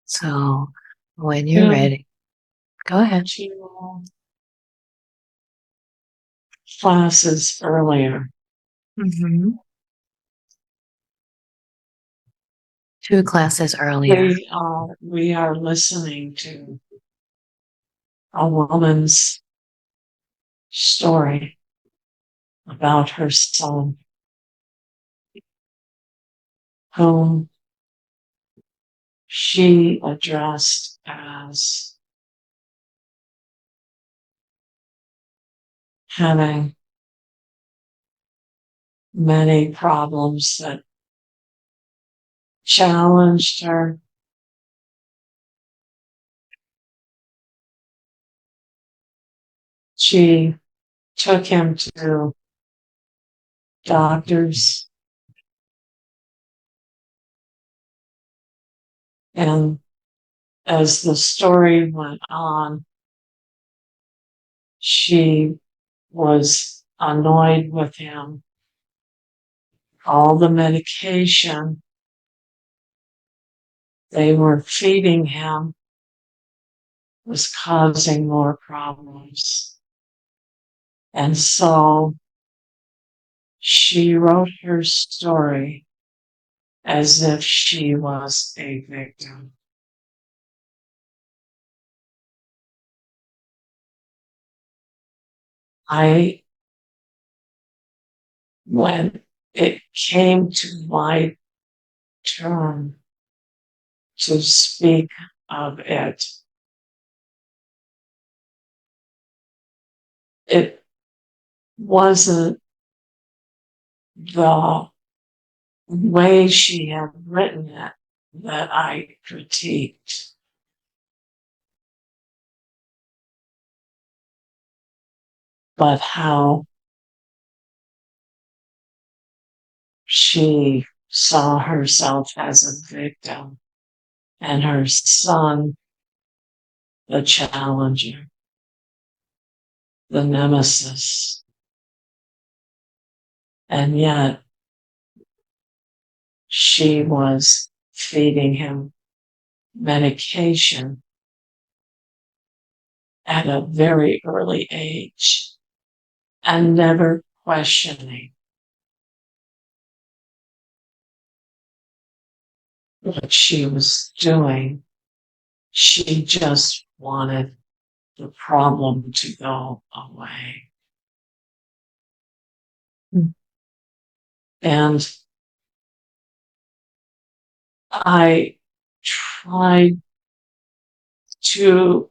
So when you're ready, go ahead. 2 classes earlier, 2 classes earlier. we are listening to a woman's story about her son, whom she addressed as having many problems that challenged her. She took him to doctors, and as the story went on, she was annoyed with him. All the medication they were feeding him was causing more problems. And so she wrote her story as if she was a victim. When it came to my turn to speak of it, it wasn't the way she had written it that I critiqued, but how she saw herself as a victim and her son the challenger, the nemesis. And yet she was feeding him medication at a very early age and never questioning what she was doing. She just wanted the problem to go away. And I tried to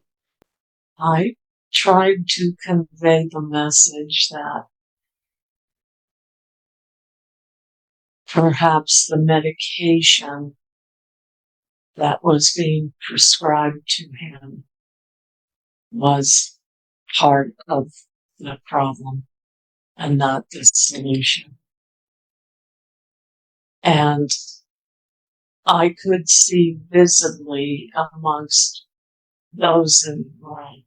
I tried to convey the message that perhaps the medication that was being prescribed to him was part of the problem and not the solution. And I could see visibly amongst those in the room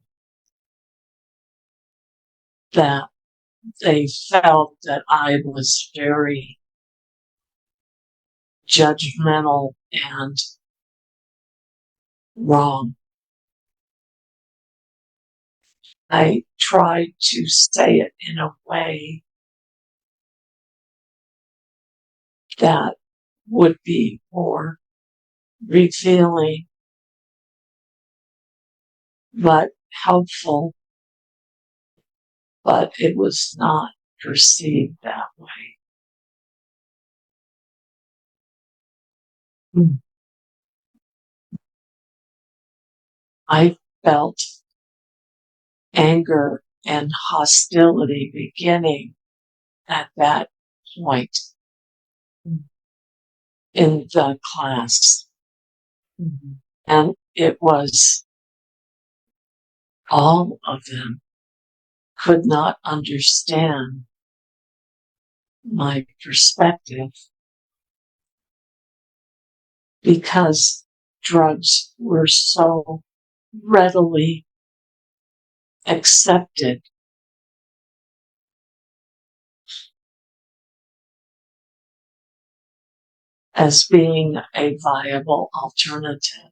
that they felt that I was very judgmental and wrong. I tried to say it in a way that would be more revealing, but helpful, but it was not perceived that way. I felt anger and hostility beginning at that point in the class. And it was all of them could not understand my perspective because drugs were so readily accepted as being a viable alternative.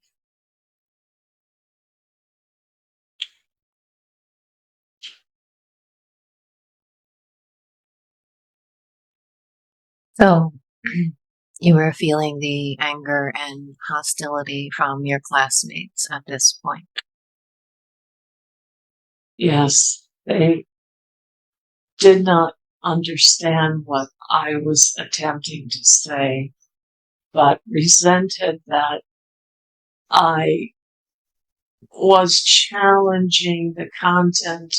So you were feeling the anger and hostility from your classmates at this point. Yes, they did not understand what I was attempting to say, but resented that I was challenging the content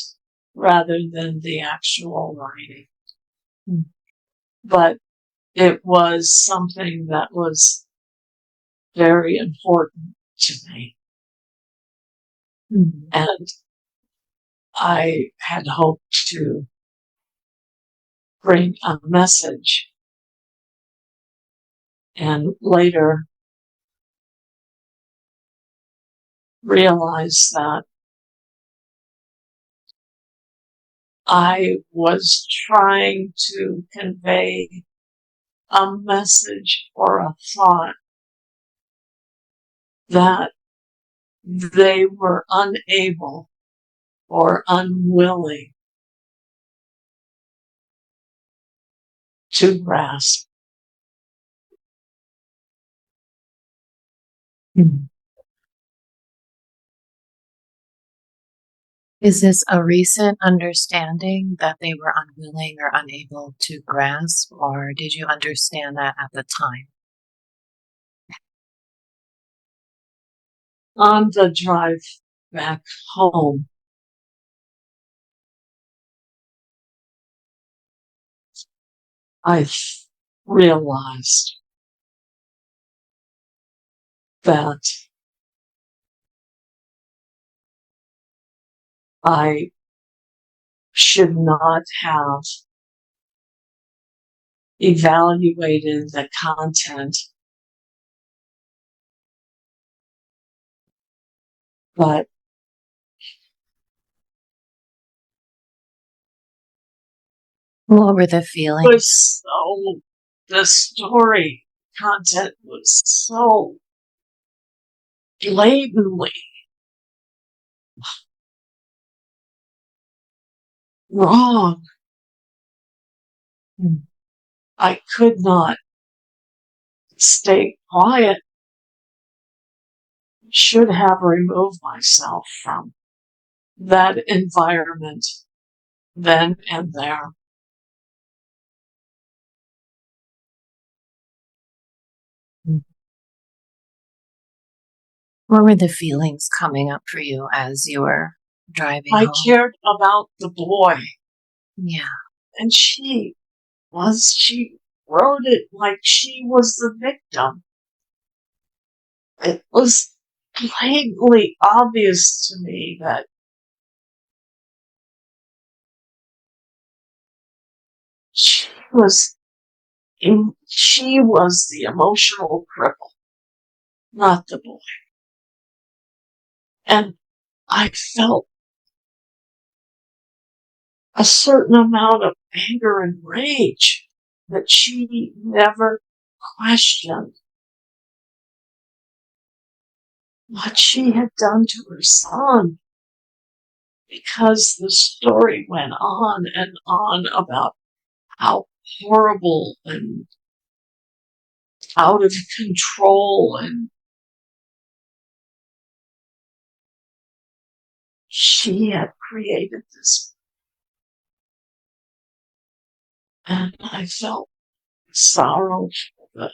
rather than the actual writing. But it was something that was very important to me. And I had hoped to bring a message, and later realized that I was trying to convey a message or a thought that they were unable or unwilling to grasp. Is this a recent understanding that they were unwilling or unable to grasp, or did you understand that at the time? On the drive back home, I realized that I should not have evaluated the content, but What were the feelings? the story content was so blatantly wrong. I could not stay quiet. Should have removed myself from that environment then and there. What were the feelings coming up for you as you were driving I home? cared about the boy, Yeah. and she wrote it like she was the victim. It was blatantly obvious to me that she was the emotional cripple, not the boy. And I felt a certain amount of anger and rage that she never questioned what she had done to her son, because the story went on and on about how horrible and out of control, and she had created this. And I felt sorrow for the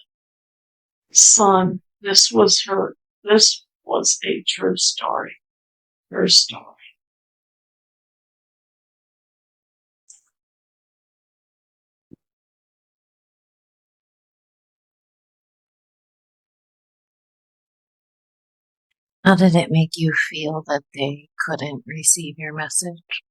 son. This was a true story, her story. How did it make you feel that they couldn't receive your message?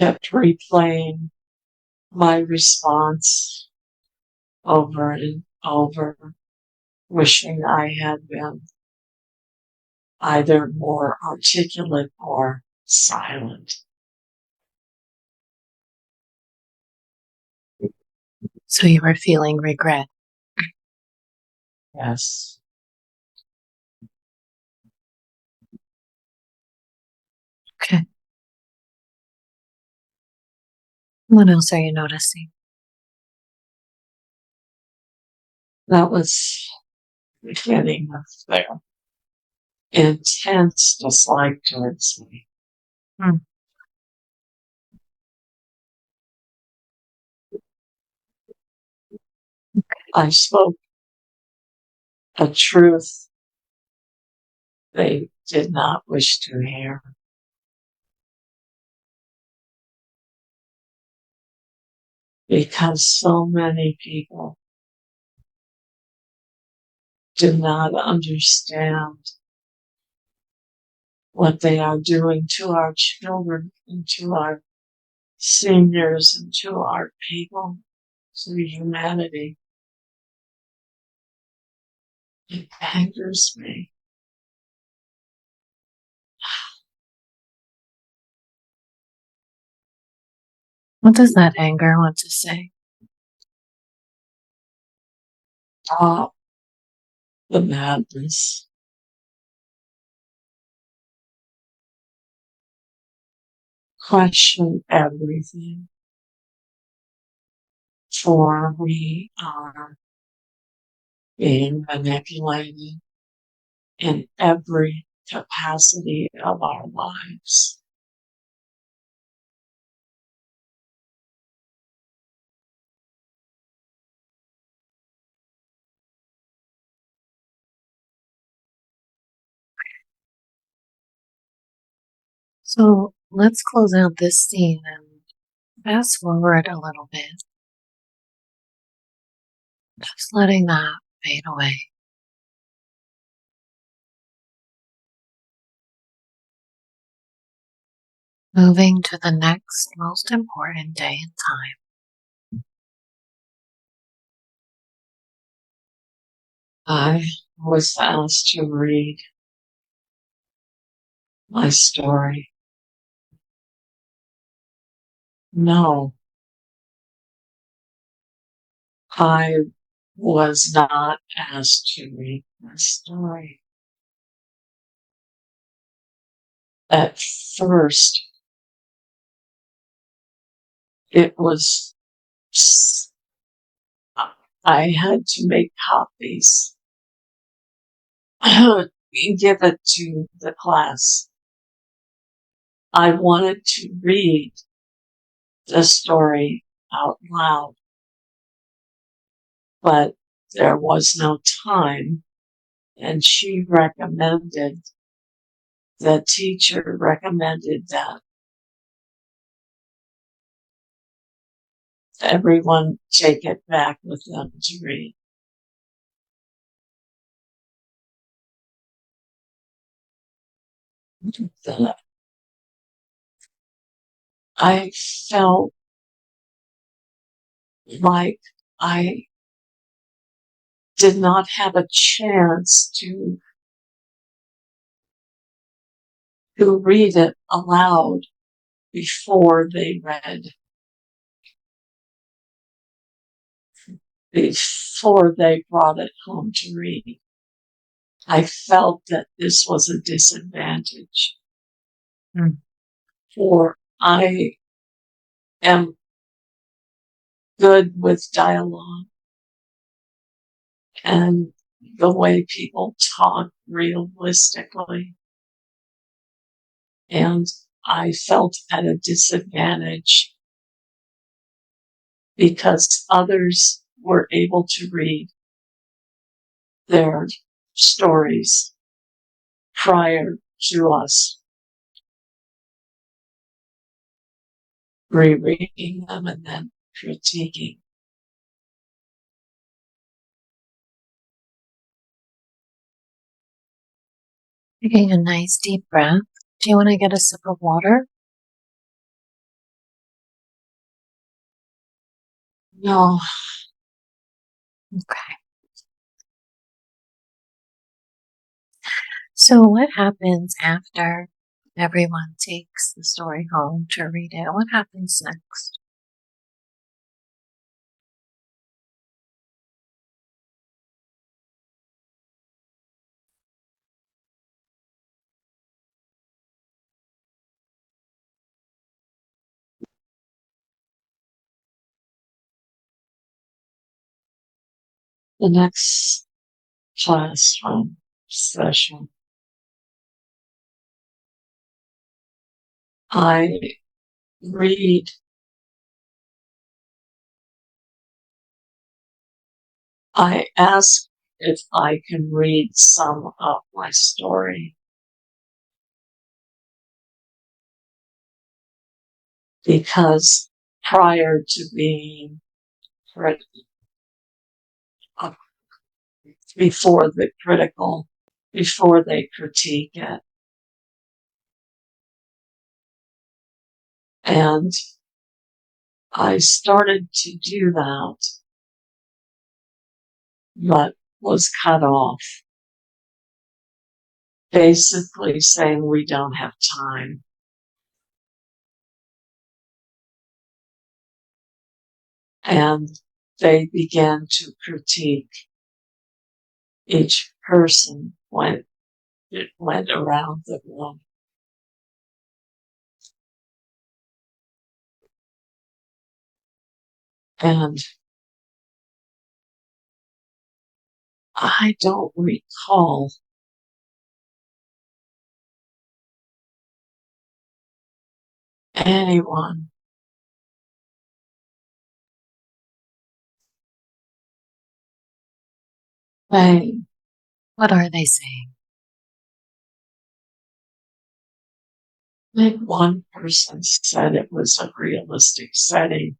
Kept replaying my response over and over, wishing I had been either more articulate or silent. So you were feeling regret. Yes. What else are you noticing? That was the beginning of their intense dislike towards me. Hmm. I spoke a truth they did not wish to hear. Because so many people do not understand what they are doing to our children and to our seniors and to our people, to humanity. It angers me. What does that anger want to say? Stop the madness. Question everything. For we are being manipulated in every capacity of our lives. So let's close out this scene and fast forward a little bit, just letting that fade away. Moving to the next most important day and time. I was asked to read my story. No, I was not asked to read my story. At first, it was, I had to make copies and give it to the class. I wanted to read the story out loud, but there was no time, and the teacher recommended that everyone take it back with them to read. I felt like I did not have a chance to read it aloud before they brought it home to read. I felt that this was a disadvantage. Mm. For I am good with dialogue and the way people talk realistically. And I felt at a disadvantage because others were able to read their stories prior to us rereading them and then critiquing. Taking a nice deep breath. Do you want to get a sip of water? No, Okay. So, what happens after everyone takes the story home to read it? What happens next? the next classroom session, I read I ask if I can read some of my story because prior to being before before they critique it. And I started to do that, but was cut off, basically saying we don't have time. And they began to critique each person when it went around the room. And I don't recall anyone saying, What are they saying? I think one person said it was a realistic setting.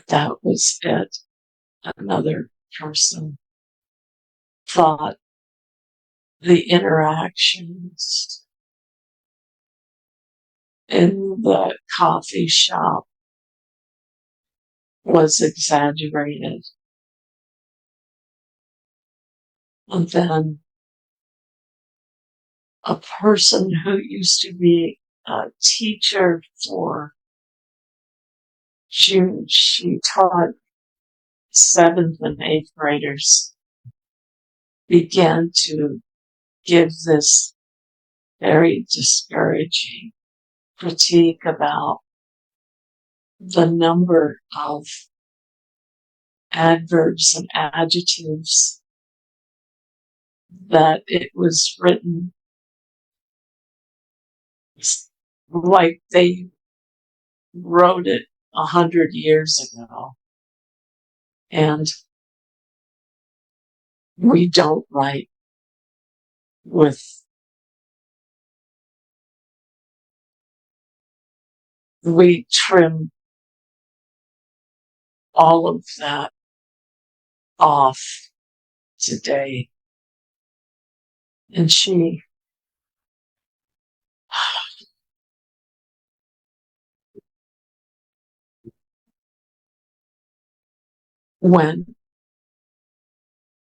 That was it. Another person thought the interactions in the coffee shop was exaggerated. And then a person who used to be a teacher for June, she taught 7th and 8th graders, began to give this very discouraging critique about the number of adverbs and adjectives that it was written like they wrote it 100 years ago. And we don't write with we trim all of that off today. And when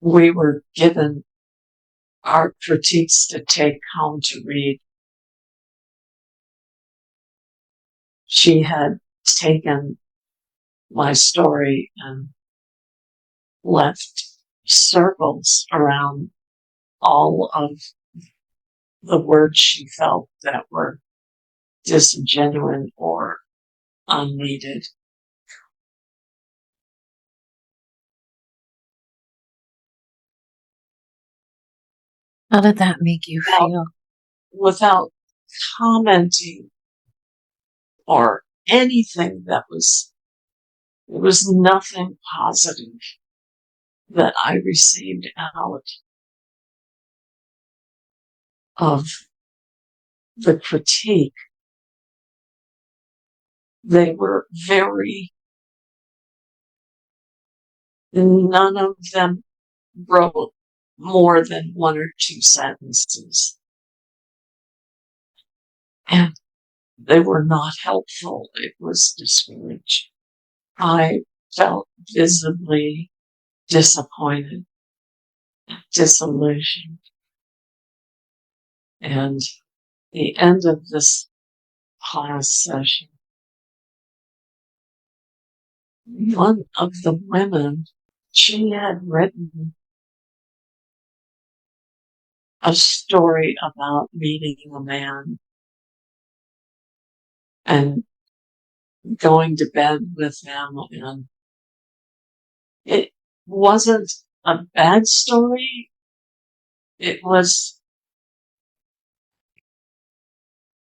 we were given our critiques to take home to read, she had taken my story and left circles around all of the words she felt that were disingenuous or unneeded. How did that make you feel? Without commenting or anything there was nothing positive that I received out of the critique. They were none of them wrote more than 1 or 2 sentences. And they were not helpful. It was discouraging. I felt visibly disappointed, disillusioned. And the end of this class session, one of the women, she had written a story about meeting a man and going to bed with him and It wasn't a bad story. It was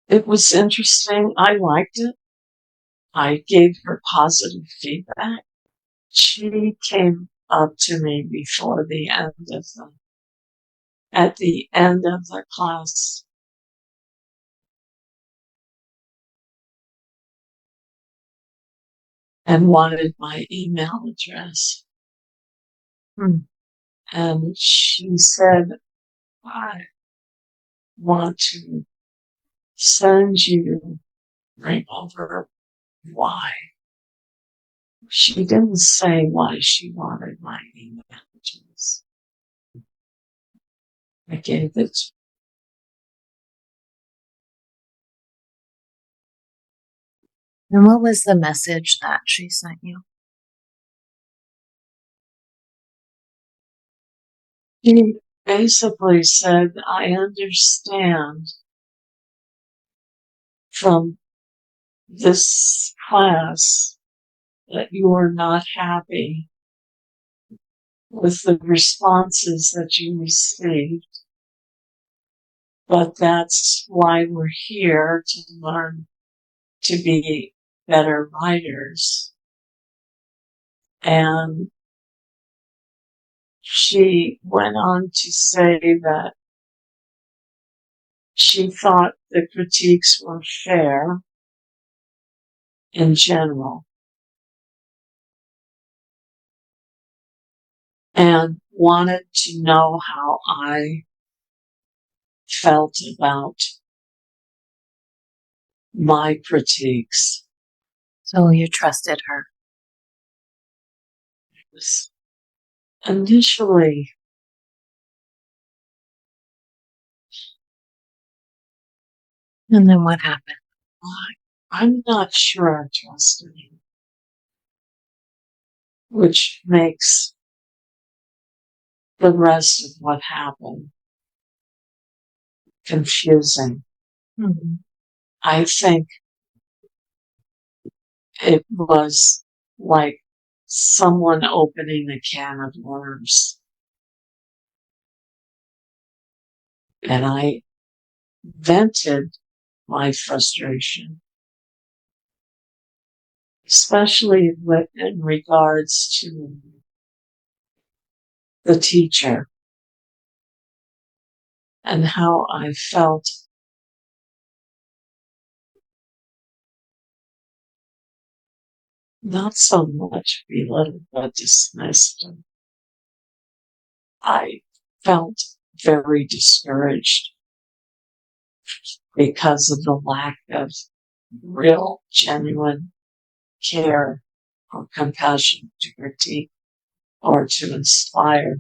interesting. I liked it. I gave her positive feedback. She came up to me before the end of at the end of the class and wanted my email address. And she said, I want to send you, bring over why. She didn't say why she wanted my email address. I gave it to her. And what was the message that she sent you? She basically said, I understand from this class that you are not happy with the responses that you received, but that's why we're here, to learn to be better writers. And she went on to say that she thought the critiques were fair in general and wanted to know how I felt about my critiques. So you trusted her. Initially, And then what happened? I'm not sure I trusted him, which makes the rest of what happened confusing. Mm-hmm. I think it was like someone opening a can of worms. And I vented my frustration, especially in regards to the teacher and how I felt not so much belittled but dismissed. I felt very discouraged because of the lack of real, genuine care or compassion to critique or to inspire.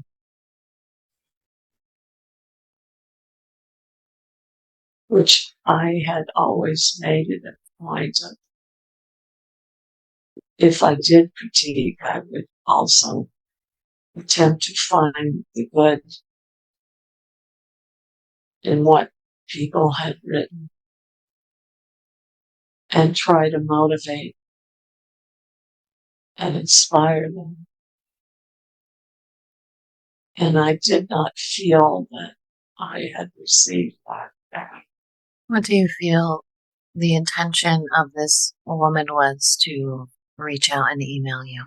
Which I had always made it a point of. If I did critique, I would also attempt to find the good in what people had written and try to motivate and inspire them. And I did not feel that I had received that back. What do you feel the intention of this woman was to reach out and email you?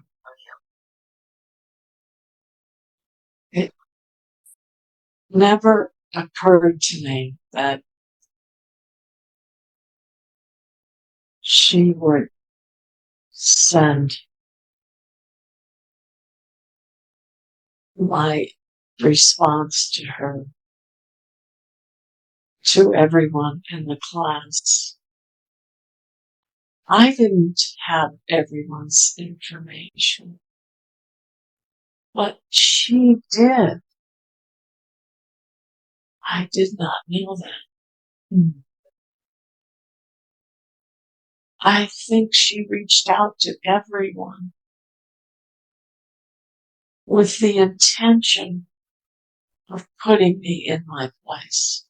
It never occurred to me that she would send my response to her to everyone in the class. I didn't have everyone's information, but she did. I did not know that. I think she reached out to everyone with the intention of putting me in my place.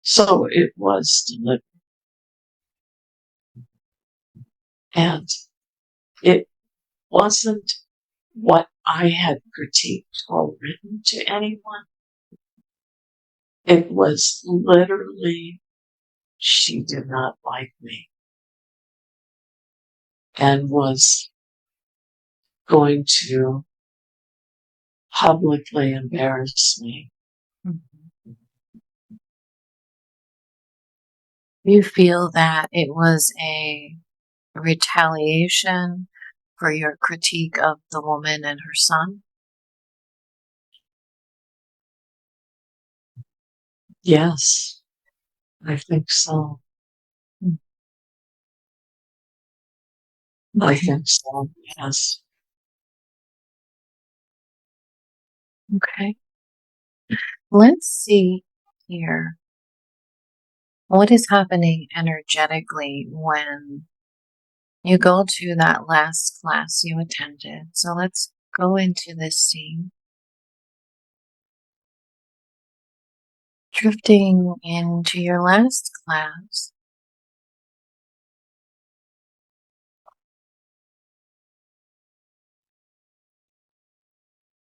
So it was deliberate. And It wasn't what I had critiqued or written to anyone. It was literally, she did not like me and was going to publicly embarrass me. Mhm. You feel that it was a retaliation for your critique of the woman and her son? Yes, I think so. Mm. I Okay. think so, yes. Okay. Let's see here. What is happening energetically when you go to that last class you attended? So let's go into this scene. Drifting into your last class.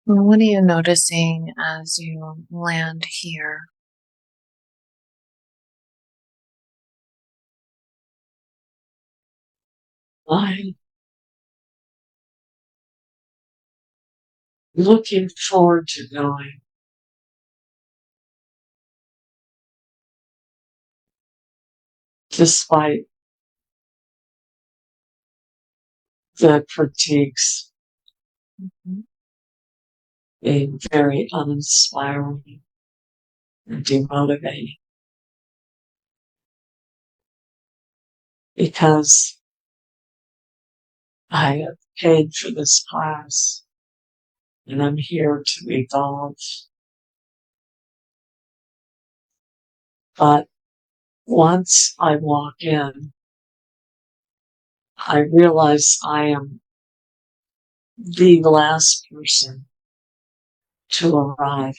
What are you noticing as you land here? I'm looking forward to going, despite the critiques Mhm. being very uninspiring and demotivating. Because I have paid for this class and I'm here to evolve. But once I walk in, I realize I am the last person to arrive,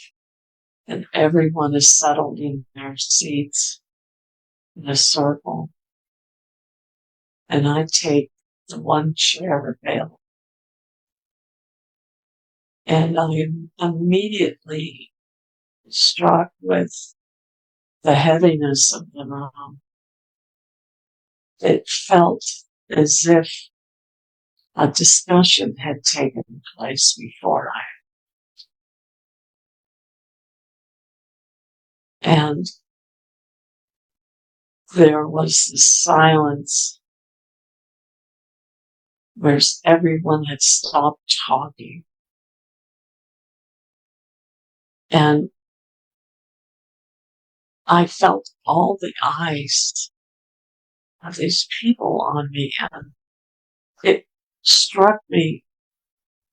and everyone is settled in their seats in a circle, and I take the one chair available, and I'm immediately struck with the heaviness of the room. It felt as if a discussion had taken place before and there was this silence where everyone had stopped talking. And I felt all the eyes of these people on me, and it struck me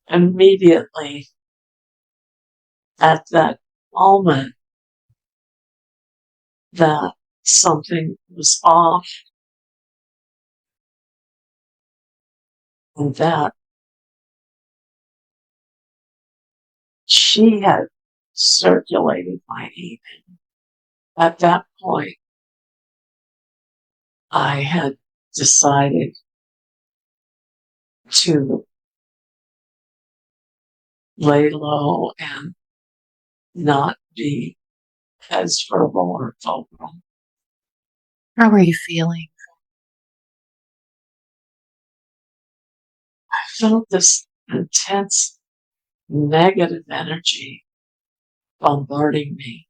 immediately at that moment that something was off and that she had circulated my email. At that point, I had decided to lay low and not be as verbal or vocal. How are you feeling? I felt this intense negative energy bombarding me.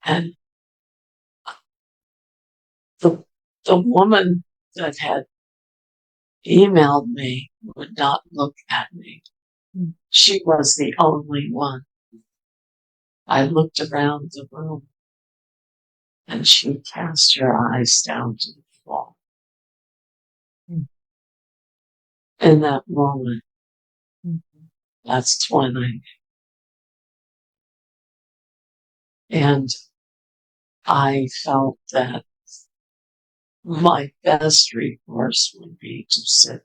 And the, the woman that had emailed me would not look at me. Mm. She was the only one. I looked around the room and she cast her eyes down to the floor. Mm. In that moment, Mm. that's when and I felt that my best recourse would be to sit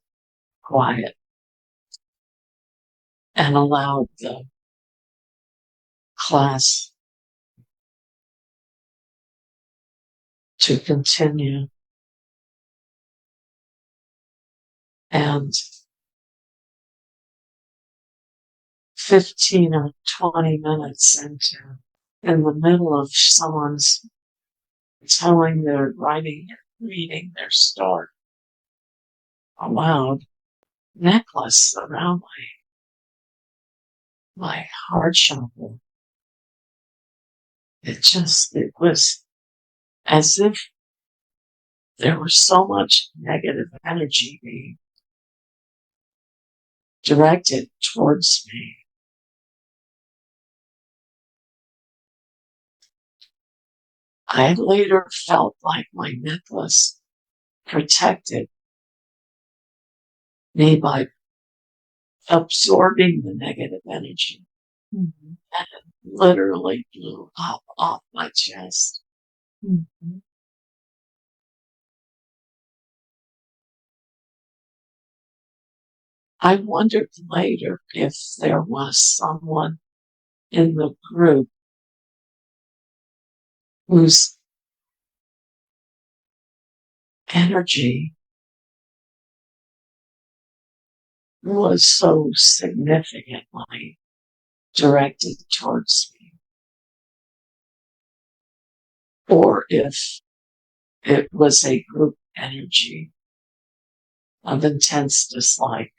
quiet and allow the class to continue. And 15 or 20 minutes in the middle of someone's telling their reading their story aloud, necklace around my heart chakra. It was as if there was so much negative energy being directed towards me. I later felt like my necklace protected me by absorbing the negative energy. Mm-hmm. And it literally blew up off my chest. Mm-hmm. I wondered later if there was someone in the group whose energy was so significantly directed towards me, or if it was a group energy of intense dislike.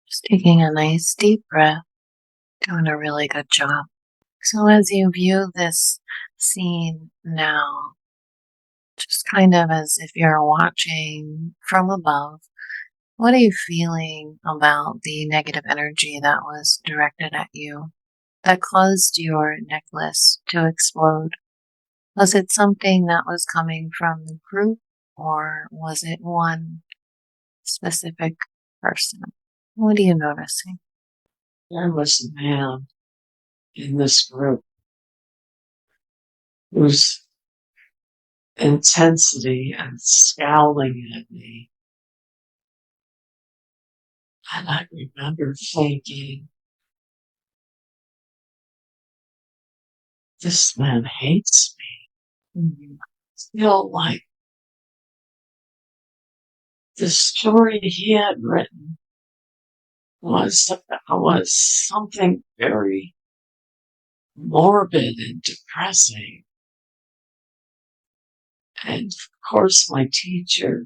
Just taking a nice deep breath, doing a really good job. So as you view this scene now, just kind of as if you're watching from above, what are you feeling about the negative energy that was directed at you that caused your necklace to explode? Was it something that was coming from the group, or was it one specific person? What are you noticing? There was a man in this group whose intensity and scowling at me. And I remember thinking, this man hates me. Mm-hmm. I feel like the story he had written was something very morbid and depressing. And of course, my teacher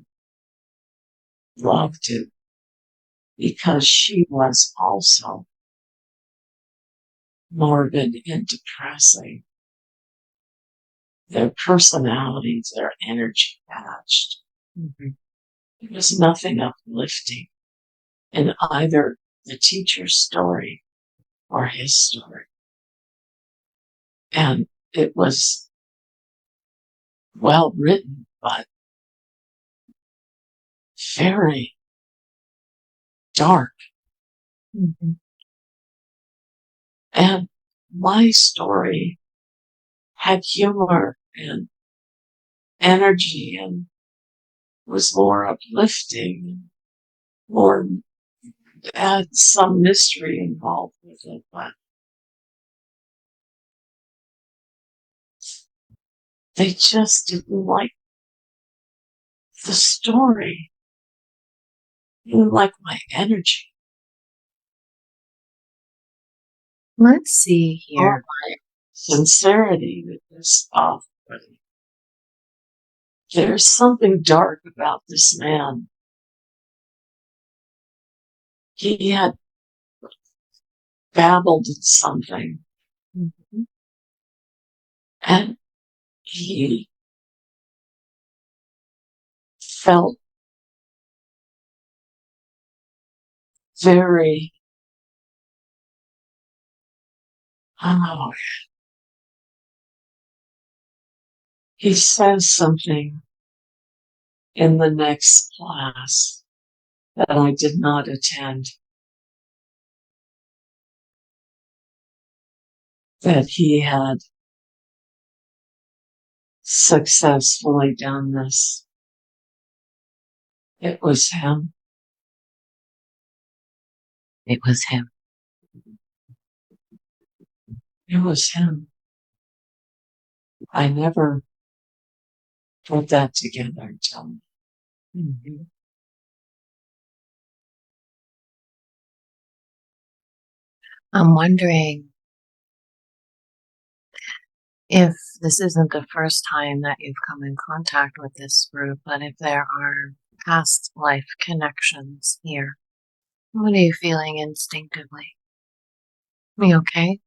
loved it because she was also morbid and depressing. Their personalities, their energy matched. Mm-hmm. There was nothing uplifting in either the teacher's story or his story. And it was well written, but very dark. Mm-hmm. And my story had humor and energy and was more uplifting and more had some mystery involved with it, but they just didn't like the story. They didn't like my energy Let's see or here. my sincerity with this off-putting. There's something dark about this man. He had babbled at something Mm-hmm. and he felt very, oh, he says something in the next class that I did not attend, that he had successfully done this. It was him. It was him. It was him. I never put that together until. I'm wondering if this isn't the first time that you've come in contact with this group, but if there are past life connections here. What are you feeling instinctively? You okay?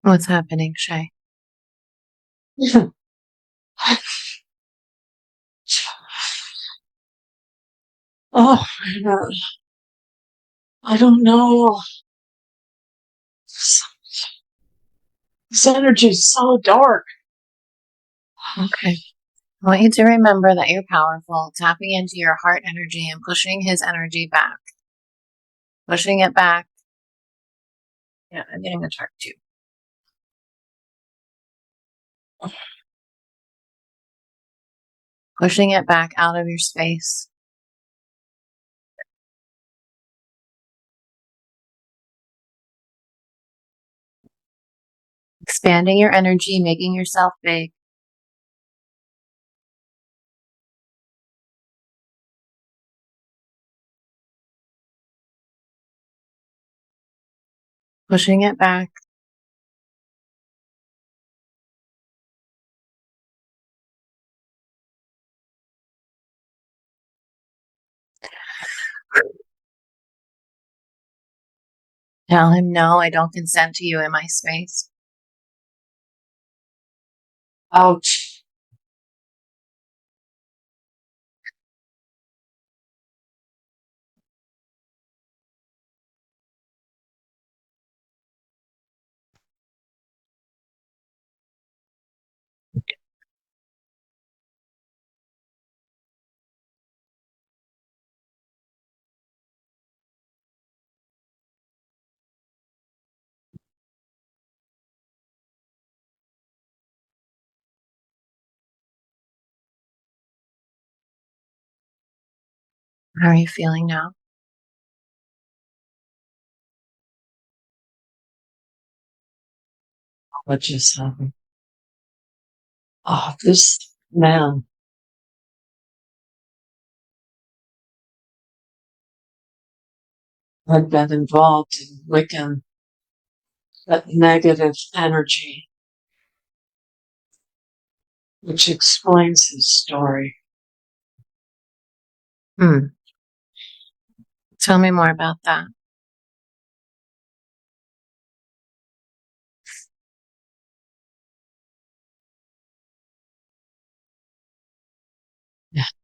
What's happening, Shay? Oh, I don't know. This energy is so dark. Okay. I want you to remember that you're powerful, tapping into your heart energy and pushing his energy back. Pushing it back. Yeah, I'm getting a chart too. Pushing it back out of your space. Expanding your energy, making yourself big. Pushing it back. Tell him, no, I don't consent to you in my space. Ouch. How are you feeling now? What just happened? Oh, this man had been involved in Wiccan, that negative energy, which explains his story. Tell me more about that.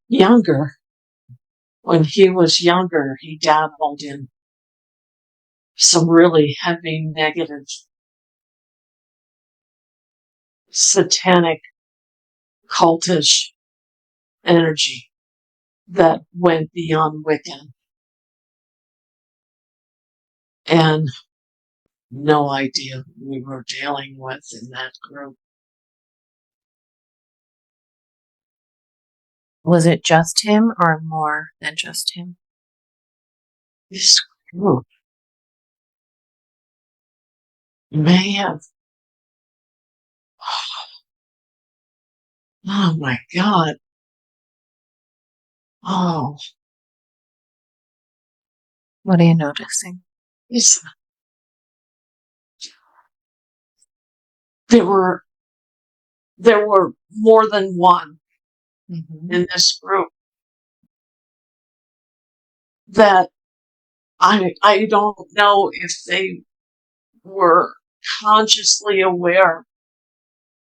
Younger, when he was younger, he dabbled in some really heavy negative satanic cultish energy that went beyond Wiccan. And no idea who we were dealing with in that group. Was it just him or more than just him? This group may have. Oh my God. Oh, What are you noticing? it's, there were more than one in this group that I don't know if they were consciously aware,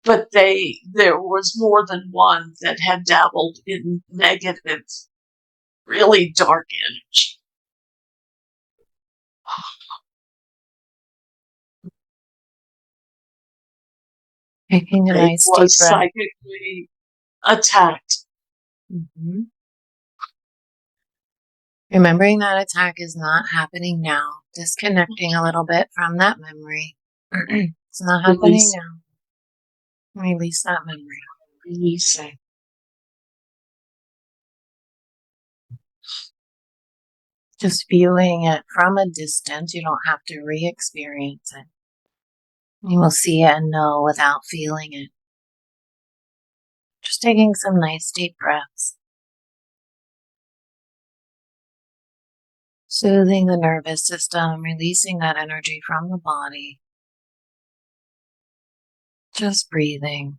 but there was more than one that had dabbled in negative, really dark energy. Taking a They nice deep was breath. psychically attacked. Remembering that attack is not happening now. Disconnecting a little bit from that memory. It's not happening now. Release that memory. Releasing. Just viewing it from a distance, you don't have to re-experience it. You will see it and know without feeling it. Just taking some nice deep breaths. Soothing the nervous system, releasing that energy from the body. Just breathing.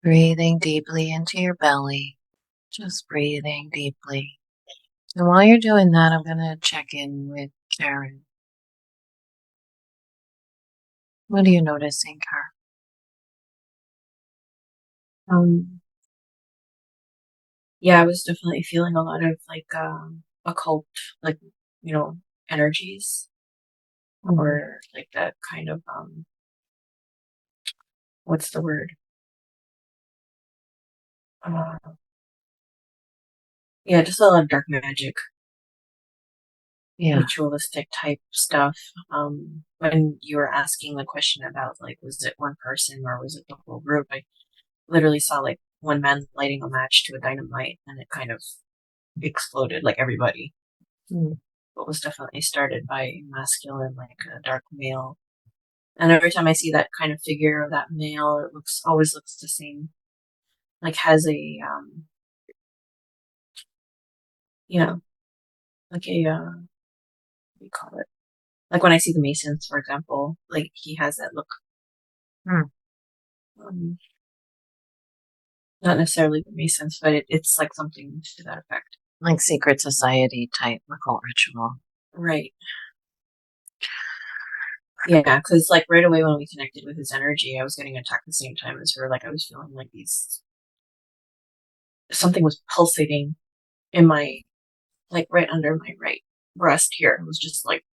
Breathing deeply into your belly. Just breathing deeply. And while you're doing that, I'm going to check in with Karen. What are you noticing, Karen? Yeah, I was definitely feeling a lot of occult, like, energies, or like that kind of what's the word? Uh, yeah, just a lot of dark magic, Yeah. ritualistic type stuff. When you were asking the question about like, was it one person or was it the whole group? I literally saw like one man lighting a match to a dynamite, and it kind of exploded like everybody. But was definitely started by masculine, like a dark male. And every time I see that kind of figure of that male, it always looks the same. Like has a like a what do you call it? Like when I see the Masons, for example, like he has that look. Um, Not necessarily the Masons, but it's like something to that effect. Like secret society type occult ritual. Right. Yeah, because like right away when we connected with his energy, I was getting attacked at the same time as her. Like I was feeling like something was pulsating in my, like right under my right breast here. It was just like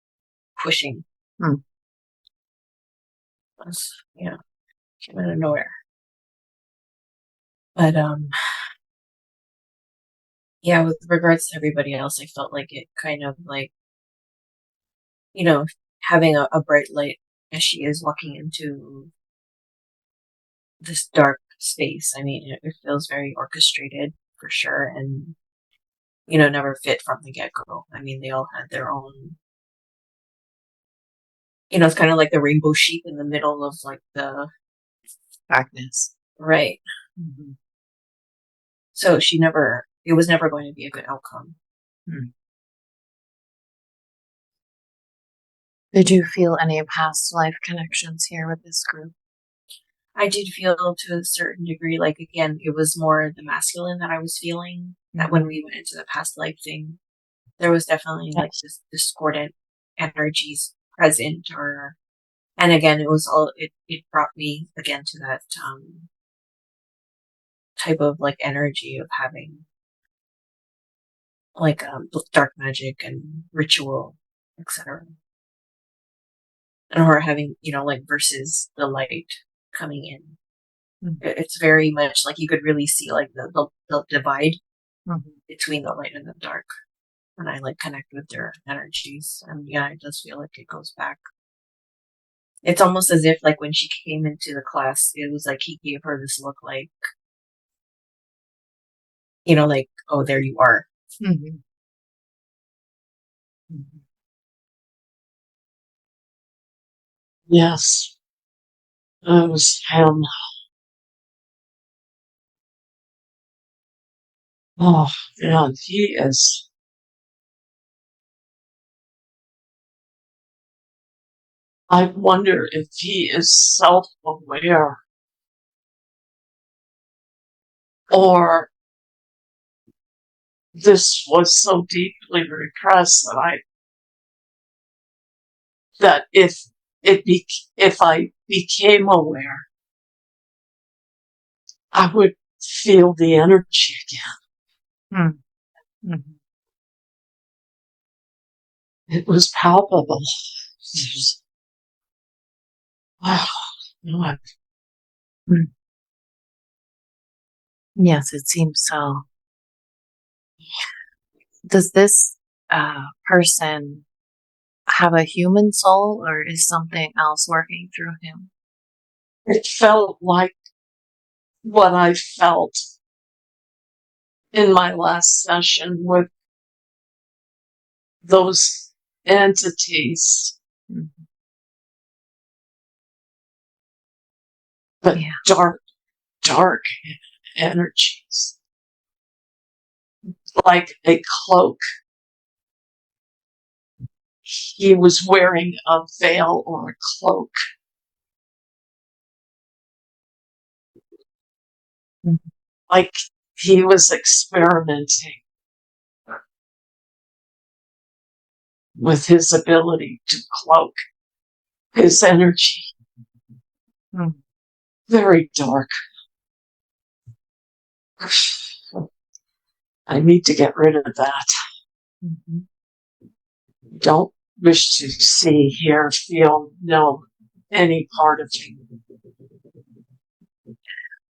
pushing. Yeah, came out of nowhere. But yeah, with regards to everybody else, I felt like it kind of like, having a bright light as she is walking into this dark space. I mean, it feels very orchestrated for sure, and never fit from the get go. I mean, they all had their own. It's kind of like the rainbow sheep in the middle of like the darkness. Right. Mm-hmm. So it was never going to be a good outcome. Did you feel any past life connections here with this group? I did feel to a certain degree, like, again, it was more the masculine that I was feeling, that when we went into the past life thing, there was definitely like this discordant energies present, and again, it brought me again to that, type of like energy of having like, dark magic and ritual, etc. And her having, like versus the light coming in. It's very much like you could really see like the divide between the light and the dark. And I like connect with their energies. And yeah, it does feel like it goes back. It's almost as if like when she came into the class, it was like he gave her this look like, like, oh, there you are. Yes. It was him. Oh, man, he is. I wonder if he is self-aware or this was so deeply repressed that if I became aware, I would feel the energy again. It was palpable. Wow. Yes, it seems so. Does this person have a human soul, or is something else working through him? It felt like what I felt in my last session with those entities, but dark energies, like a cloak. He was wearing a veil or a cloak. Like he was experimenting with his ability to cloak his energy. Very dark. I need to get rid of that. Don't wish to see, hear, feel, know any part of him.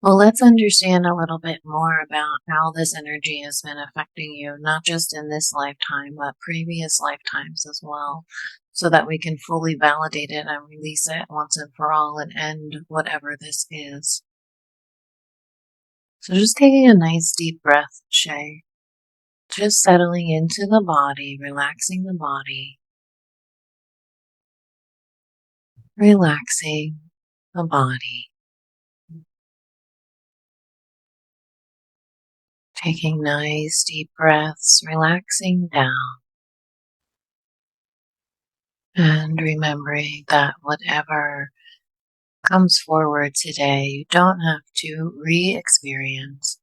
Well, let's understand a little bit more about how this energy has been affecting you, not just in this lifetime, but previous lifetimes as well, so that we can fully validate it and release it once and for all and end whatever this is. So just taking a nice deep breath, Shay. Just settling into the body, relaxing the body. Relaxing the body. Taking nice deep breaths, relaxing down. And remembering that whatever comes forward today, you don't have to re-experience.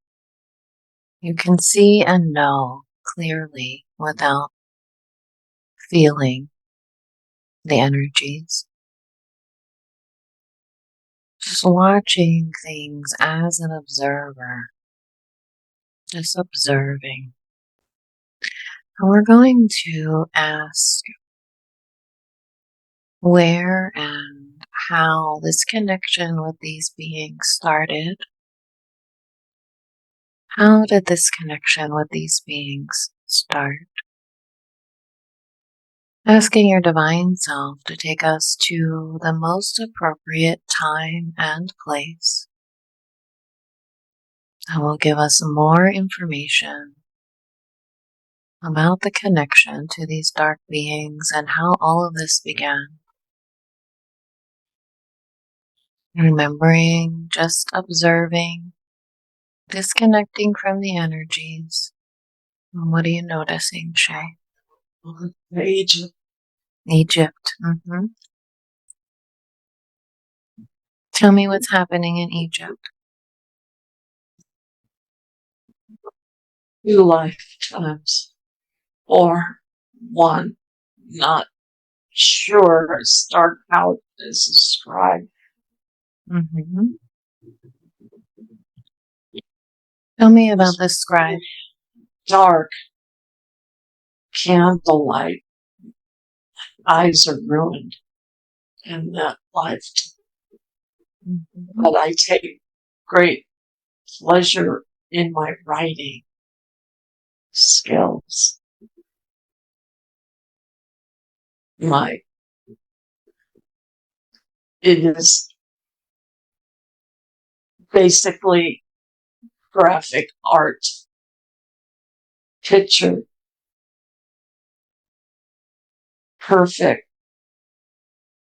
You can see and know clearly without feeling the energies. Just watching things as an observer. Just observing. And we're going to ask where and how this connection with these beings started. How did this connection with these beings start? Asking your divine self to take us to the most appropriate time and place that will give us more information about the connection to these dark beings and how all of this began. Remembering, just observing, disconnecting from the energies. And what are you noticing, Shay? Egypt. Egypt. Tell me what's happening in Egypt. 2 lifetimes. Or 1. Not sure. Start out as a scribe. Tell me about the scribe. Dark. Candlelight. Eyes are ruined in that lifetime. But I take great pleasure in my writing skills. It is basically graphic art, picture, perfect,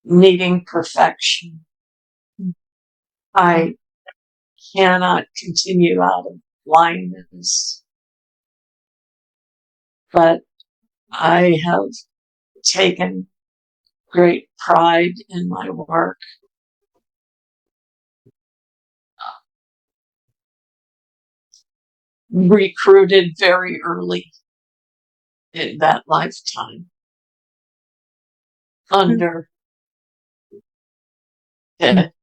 needing perfection. I cannot continue out of blindness, but I have taken great pride in my work. Recruited very early in that lifetime under it.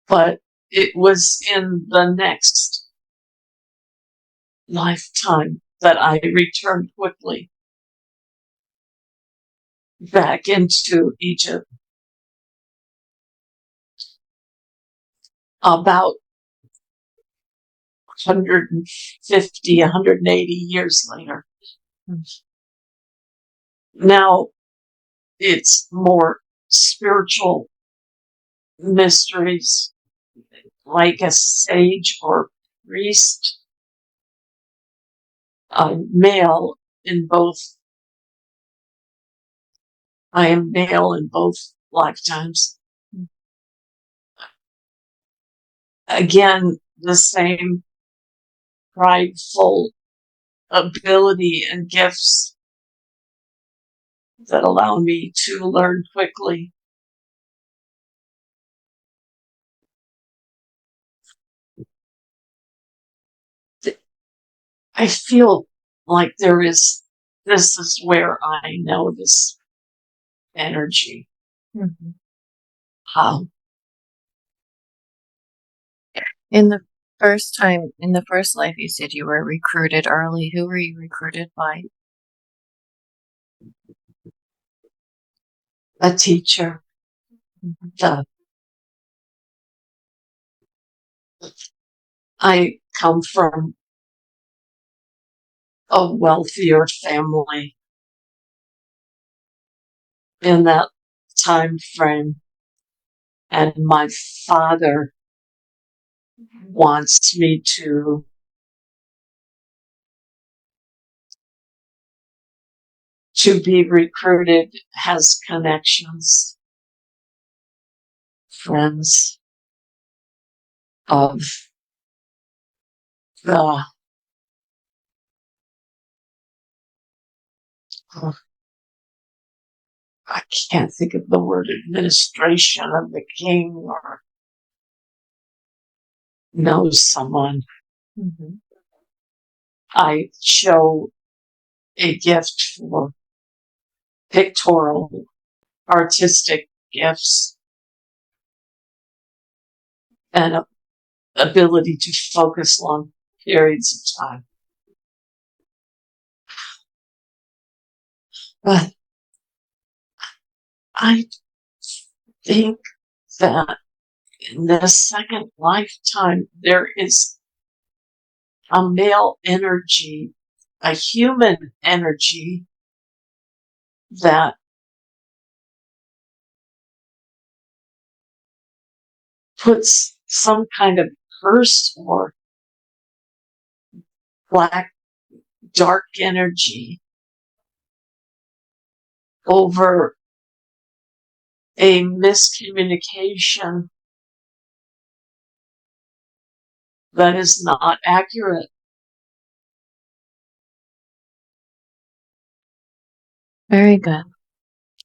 But it was in the next lifetime that I returned quickly back into Egypt. About 150, 180 years later. Now it's more spiritual mysteries, like a sage or priest, male in both. I am male in both lifetimes. Again, the same prideful ability and gifts that allow me to learn quickly. I feel like this is where I know this energy. Mm-hmm. In the first life, you said you were recruited early. Who were you recruited by? A teacher. Mm-hmm. I come from a wealthier family in that time frame, and my father wants me to be recruited, has connections, friends of the I can't think of the word, administration of the king, or knows someone. Mm-hmm. I show a gift for pictorial, artistic gifts, and an ability to focus long periods of time. But I think that in the second lifetime, there is a male energy, a human energy that puts some kind of curse or black, dark energy over a miscommunication that is not accurate. Very good.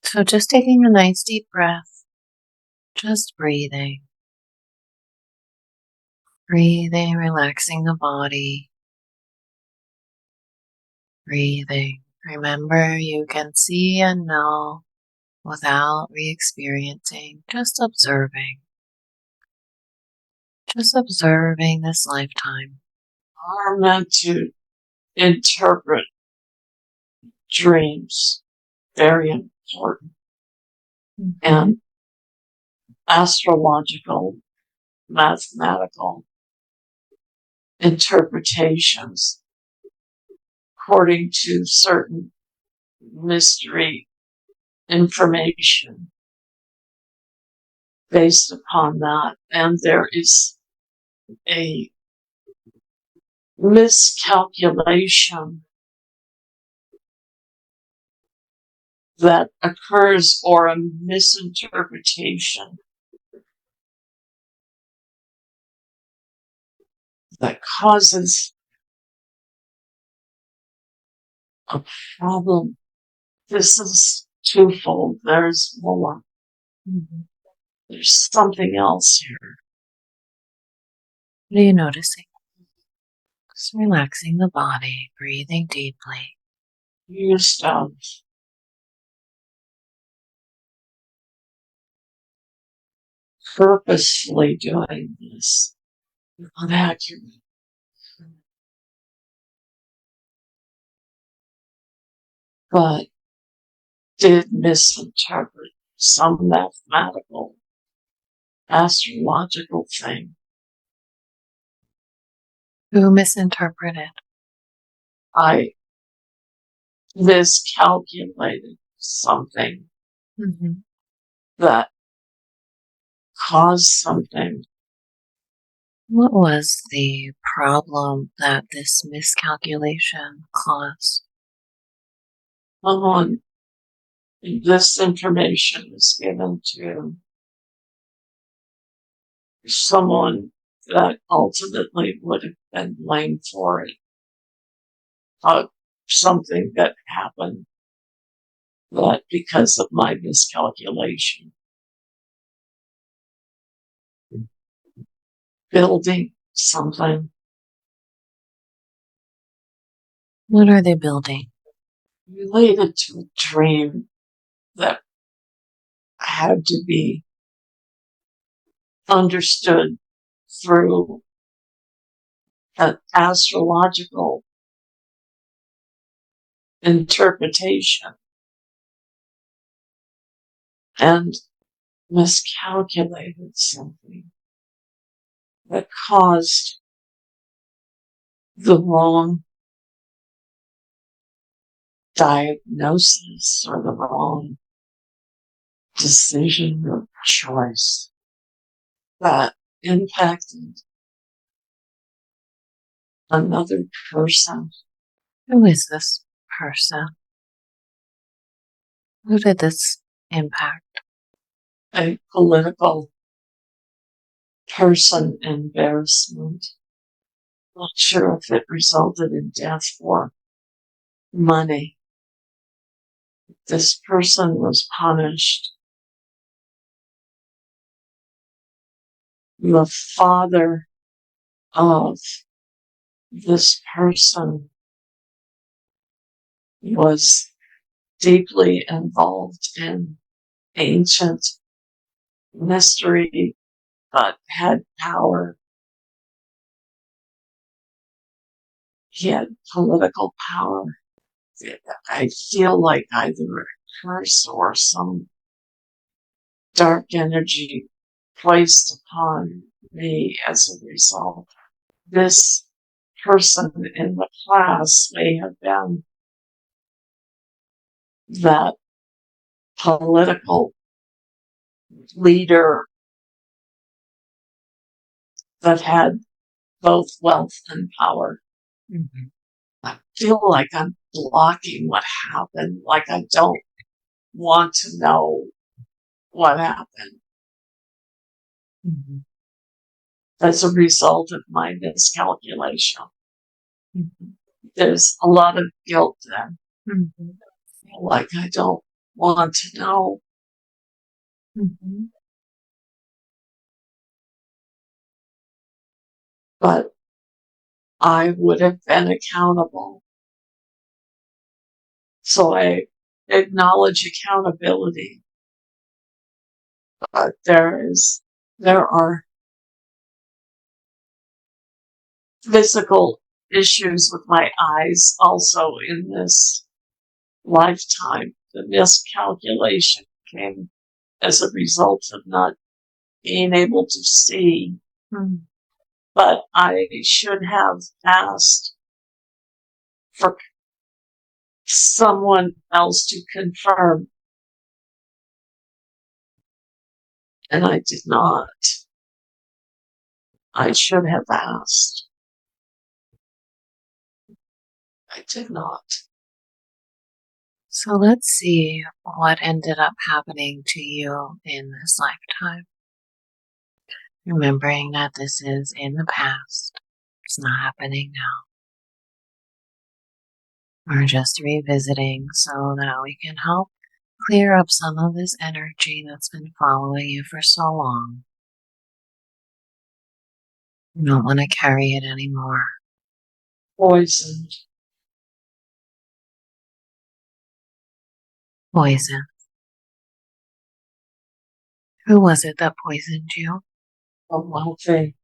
So just taking a nice deep breath, just breathing. Breathing, relaxing the body. Breathing. Remember, you can see and know without re-experiencing, just observing. Just observing this lifetime. Are meant to interpret dreams. Very important. Mm-hmm. And astrological, mathematical interpretations according to certain mystery information based upon that. And there is a miscalculation that occurs, or a misinterpretation that causes a problem. This is twofold. There's more. Mm-hmm. There's something else here. What are you noticing? Just relaxing the body, breathing deeply. Used of purposefully doing this, not accurate. But did misinterpret some mathematical, astrological thing. Who misinterpreted? I miscalculated something Mm-hmm. that caused something. What was the problem that this miscalculation caused? Someone, this information was given to someone that ultimately would have been blamed for it. Something that happened that because of my miscalculation. Building something. What are they building? Related to a dream that had to be understood through an astrological interpretation and miscalculated something that caused the wrong diagnosis or the wrong decision or choice that impacted another person. Who is this person? Who did this impact? A political person embarrassment. Not sure if it resulted in death or money. This person was punished. The father of this person was deeply involved in ancient mystery, but had power. He had political power. I feel like either a curse or some dark energy placed upon me as a result. This person in the class may have been that political leader that had both wealth and power. Mm-hmm. I feel like I'm blocking what happened, like I don't want to know what happened Mm-hmm. as a result of my miscalculation. Mm-hmm. There's a lot of guilt there. Mm-hmm. Like I don't want to know. Mm-hmm. But I would have been accountable. So I acknowledge accountability. But there are physical issues with my eyes also in this lifetime. The miscalculation came as a result of not being able to see. Mm-hmm. But I should have asked for someone else to confirm, and I did not. I should have asked. I did not. So let's see what ended up happening to you in this lifetime. Remembering that this is in the past, it's not happening now. We're just revisiting so that we can help clear up some of this energy that's been following you for so long. You don't want to carry it anymore. Poisoned. Poison. Who was it that poisoned you? A wealthy,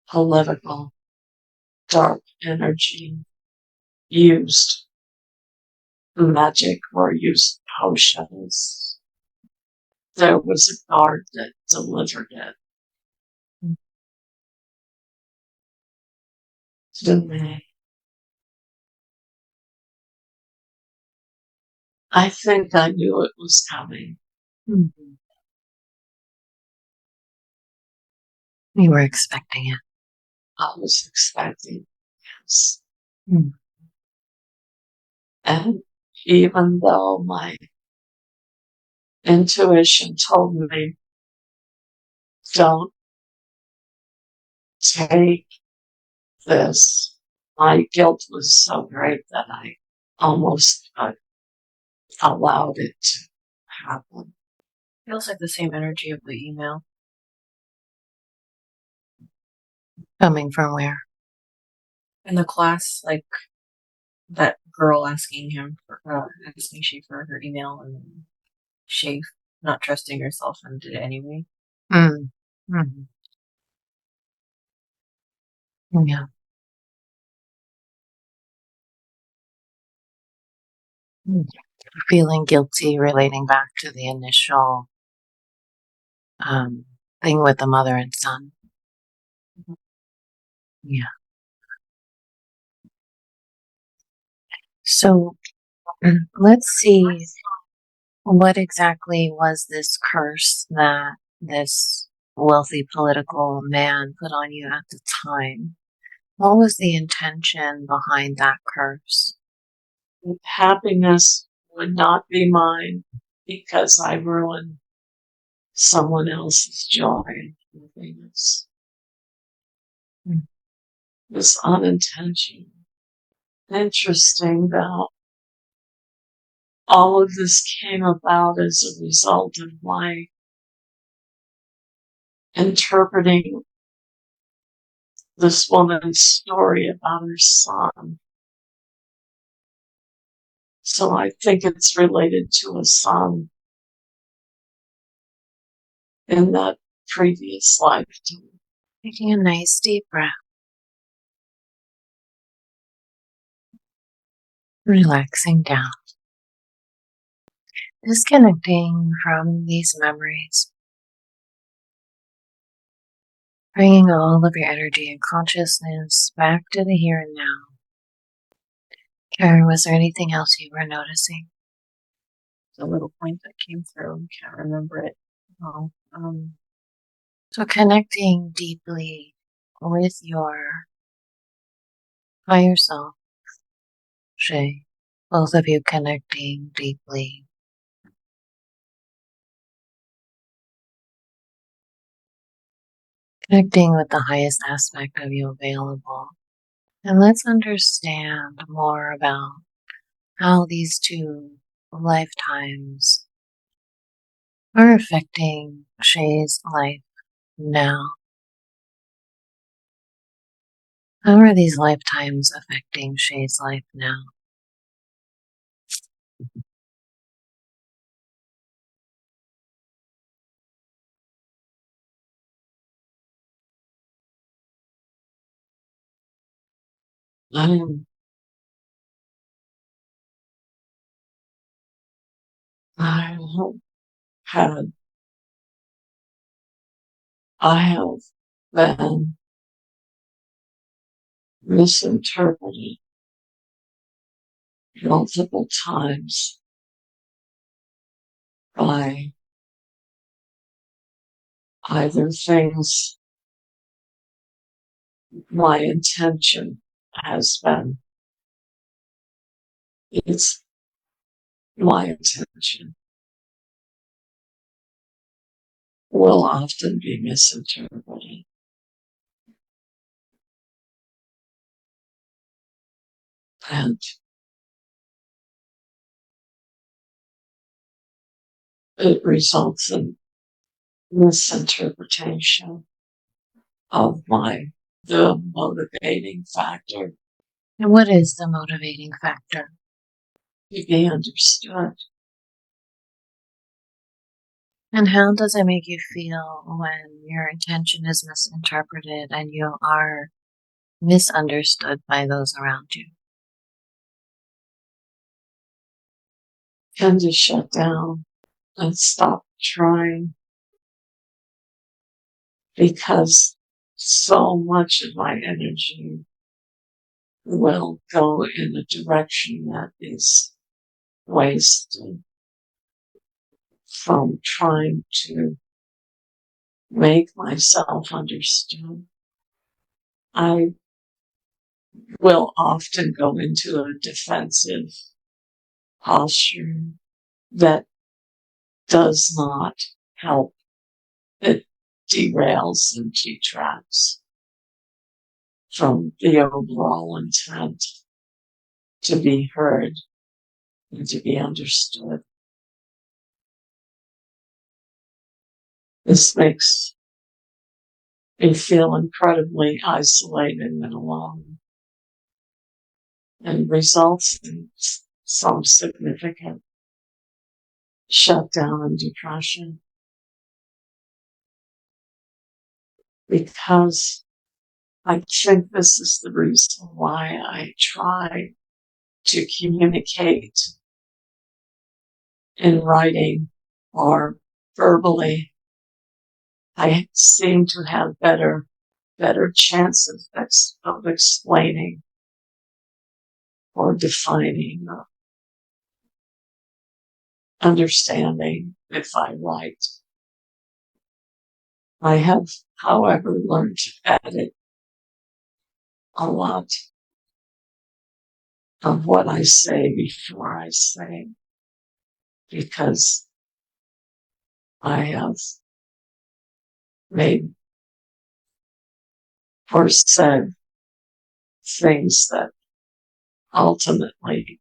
political, dark energy used magic or used potions. There was a guard that delivered it to me. I think I knew it was coming. Mm-hmm. You were expecting it. I was expecting, yes. Mm. And even though my intuition told me, don't take this, my guilt was so great that I almost allowed it to happen. Feels like the same energy of the email. Coming from where? In the class, like that girl asking Shay for her email, and then Shay not trusting herself and did it anyway. Mm. Mm-hmm. Yeah. Mm. Feeling guilty relating back to the initial thing with the mother and son. Yeah. So let's see, what exactly was this curse that this wealthy political man put on you at the time? What was the intention behind that curse? Happiness would not be mine because I ruined someone else's joy and happiness. Mm. It was unintentional. Interesting that all of this came about as a result of my interpreting this woman's story about her son. So I think it's related to a son in that previous lifetime. Taking a nice deep breath. Relaxing down. Disconnecting from these memories. Bringing all of your energy and consciousness back to the here and now. Karen, was there anything else you were noticing? The little point that came through, can't remember it. Oh, So connecting deeply with your higher self, Shay. Both of you connecting deeply. Connecting with the highest aspect of you available. And let's understand more about how these two lifetimes are affecting Shay's life now. How are these lifetimes affecting Shay's life now? I had, I have been misinterpreted multiple times by either things my intention has been. It's my intention will often be misinterpreted. And it results in misinterpretation of the motivating factor And what is the motivating factor? to be understood. And how does it make you feel when your intention is misinterpreted and you are misunderstood by those around you? Tend to shut down and stop trying because so much of my energy will go in a direction that is wasted from trying to make myself understood. I will often go into a defensive posture that does not help. It derails and detracts from the overall intent to be heard and to be understood. This makes me feel incredibly isolated and alone, and results in some significant shutdown and depression. Because I think this is the reason why I try to communicate in writing or verbally. I seem to have better chances of explaining or defining or understanding if I write. I have, however, learned to edit a lot of what I say before I say, because I have made or said things that ultimately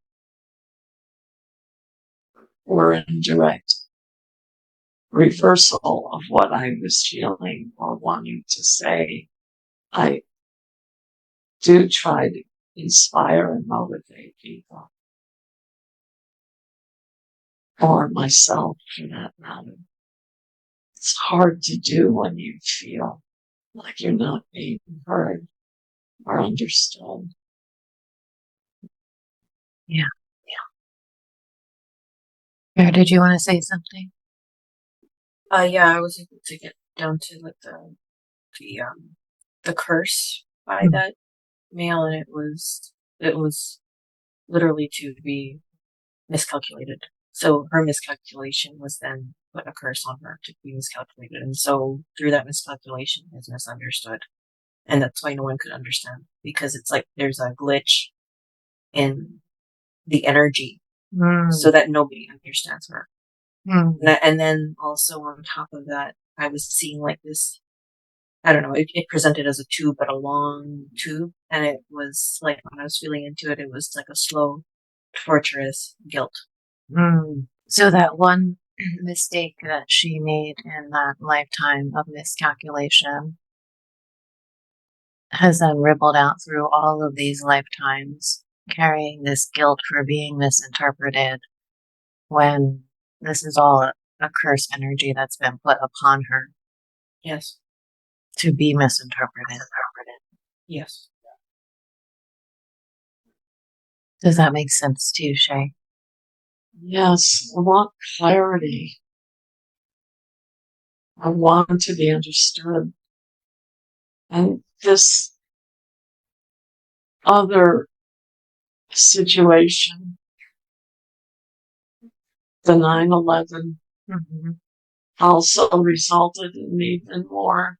were in direct reversal of what I was feeling or wanting to say. I do try to inspire and motivate people, or myself for that matter. It's hard to do when you feel like you're not being heard or understood. Yeah. Or did you want to say something? Yeah, I was able to get down to like the curse by that male, and it was literally to be miscalculated. So her miscalculation was then put a curse on her to be miscalculated, and so through that miscalculation is misunderstood, and that's why no one could understand, because it's like there's a glitch in the energy, so that nobody understands her. And then also on top of that, I was seeing like this, I don't know, it presented as a tube, but a long tube. And it was like, when I was feeling into it, it was like a slow, torturous guilt. So that one mistake that she made in that lifetime of miscalculation has then rippled out through all of these lifetimes, carrying this guilt for being misinterpreted, when this is all a curse energy that's been put upon her. Yes. To be misinterpreted. Yes. Does that make sense to you, Shay? Yes, I want clarity. I want to be understood. And this other situation, the 9/11, also resulted in even more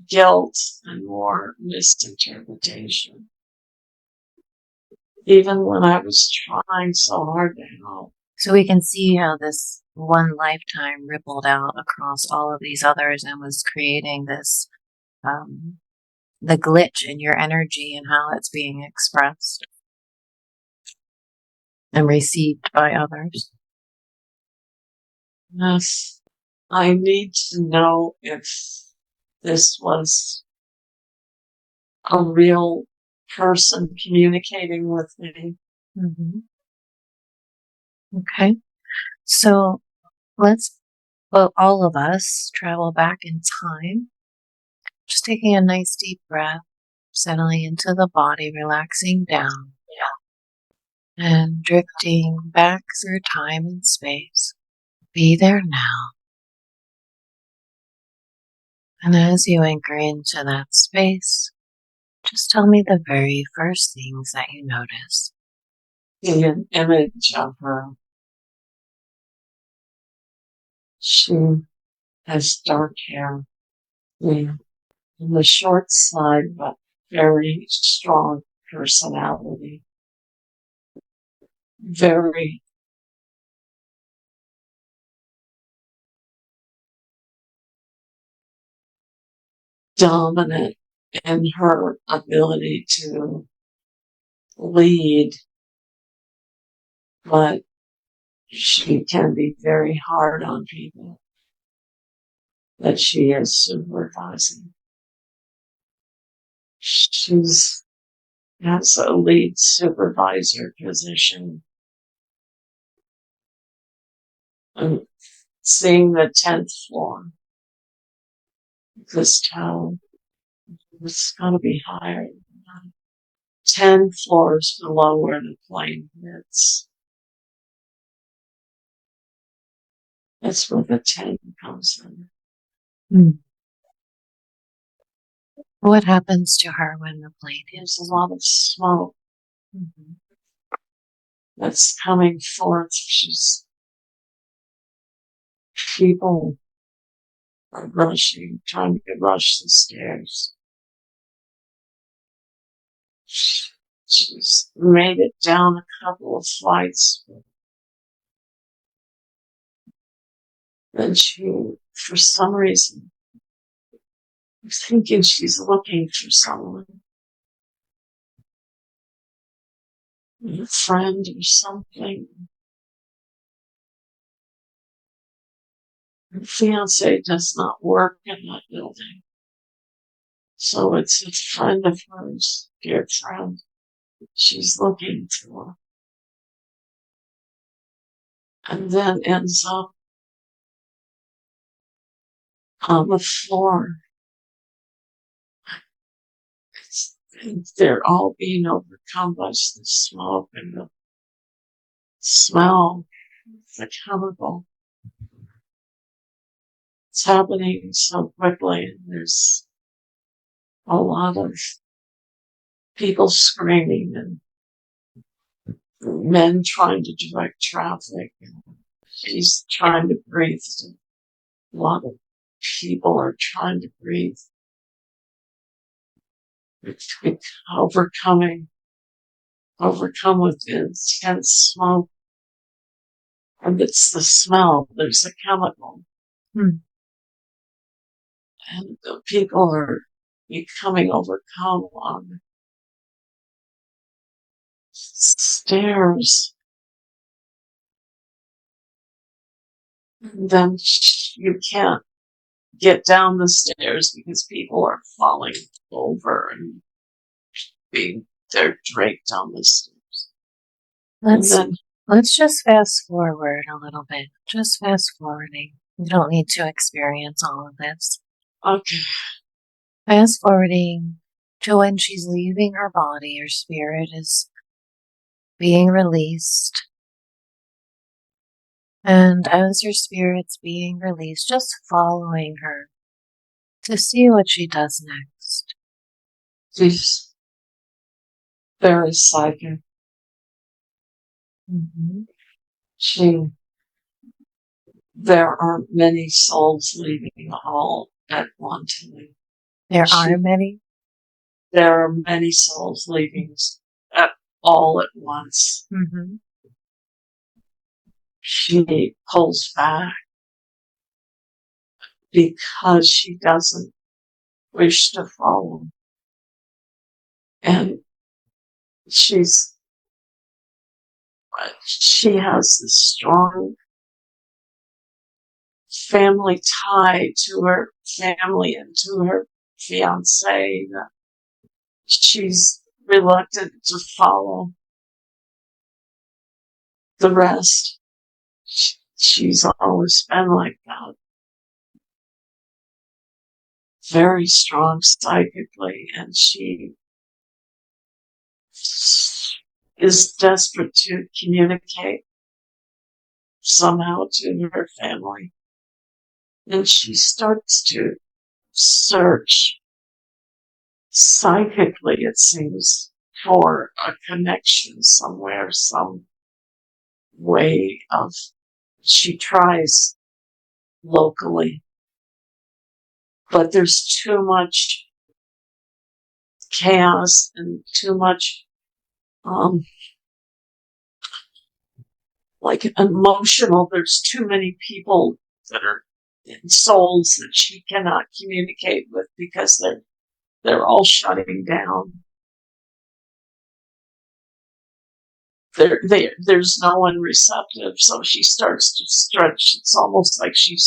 guilt and more misinterpretation. Even when I was trying so hard to help. So we can see how this one lifetime rippled out across all of these others and was creating this, the glitch in your energy and how it's being expressed and received by others. Yes, I need to know if this was a real person communicating with me. Okay, so let's, all of us, travel back in time, just taking a nice deep breath, settling into the body, relaxing down, and drifting back through time and space. Be there now. And as you anchor into that space, just tell me the very first things that you notice. See an image of her She has dark hair, on the short side, but very strong personality. Very dominant in her ability to lead, but she can be very hard on people that she is supervising. She's has a lead supervisor position. I'm seeing the 10th floor. This town is going to be higher than that. 10 floors below where the plane hits. That's where the 10 comes in. What happens to her when the plane hits? There's a lot of smoke that's coming forth. People are rushing, trying to rush the stairs. She's made it down a couple of flights. Then she, for some reason, I'm thinking she's looking for someone. A friend or something. Her fiance does not work in that building. So it's a friend of hers, dear friend, she's looking for. And then ends up on the floor. They're all being overcome by the smoke and the smell, the chemical. It's happening so quickly, and there's a lot of people screaming and men trying to direct traffic. She's trying to breathe. A lot of people are trying to breathe. Overcome with intense smoke. And it's the smell. There's a chemical. And the people are becoming overcome on stairs. And then you can't get down the stairs because people are falling over and they're draped on the stairs. Let's just fast forward a little bit. Just fast forwarding. You don't need to experience all of this. Okay. Fast forwarding to when she's leaving her body, her spirit is being released. And as her spirit's being released, just following her to see what she does next. She's very psychic. There are many souls leaving all at one time. There are many? There are many souls leaving all at once. She pulls back because she doesn't wish to follow. And she has this strong family tie to her family and to her fiancé that she's reluctant to follow the rest. She's always been like that. Very strong psychically, and she is desperate to communicate somehow to her family. And she starts to search psychically, it seems, for a connection somewhere, some way of, she tries locally. But there's too much chaos and too much like emotional. There's too many people that are in souls that she cannot communicate with because they're all shutting down. There's no one receptive, so she starts to stretch. It's almost like she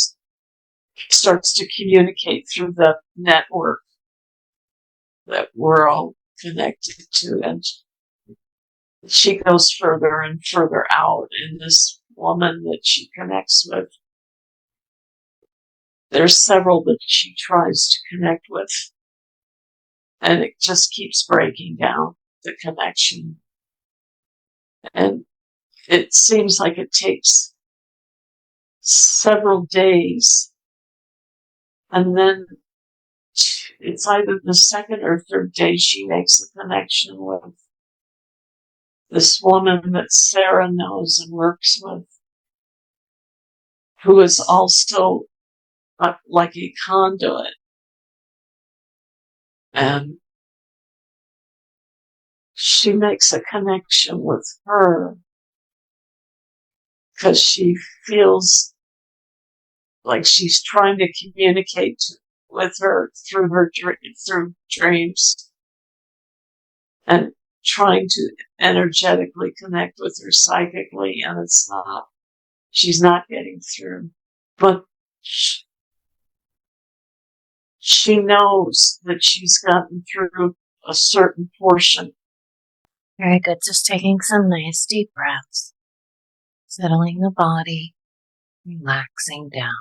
starts to communicate through the network that we're all connected to, and she goes further and further out. And this woman that she connects with, there's several that she tries to connect with, and it just keeps breaking down the connection. And it seems like it takes several days, and then it's either the second or third day she makes a connection with this woman that Sarah knows and works with, who is also like a conduit. And she makes a connection with her because she feels like she's trying to communicate with her through dreams, and trying to energetically connect with her psychically, and she's not getting through. But she knows that she's gotten through a certain portion. Very good. Just taking some nice deep breaths, settling the body, relaxing down.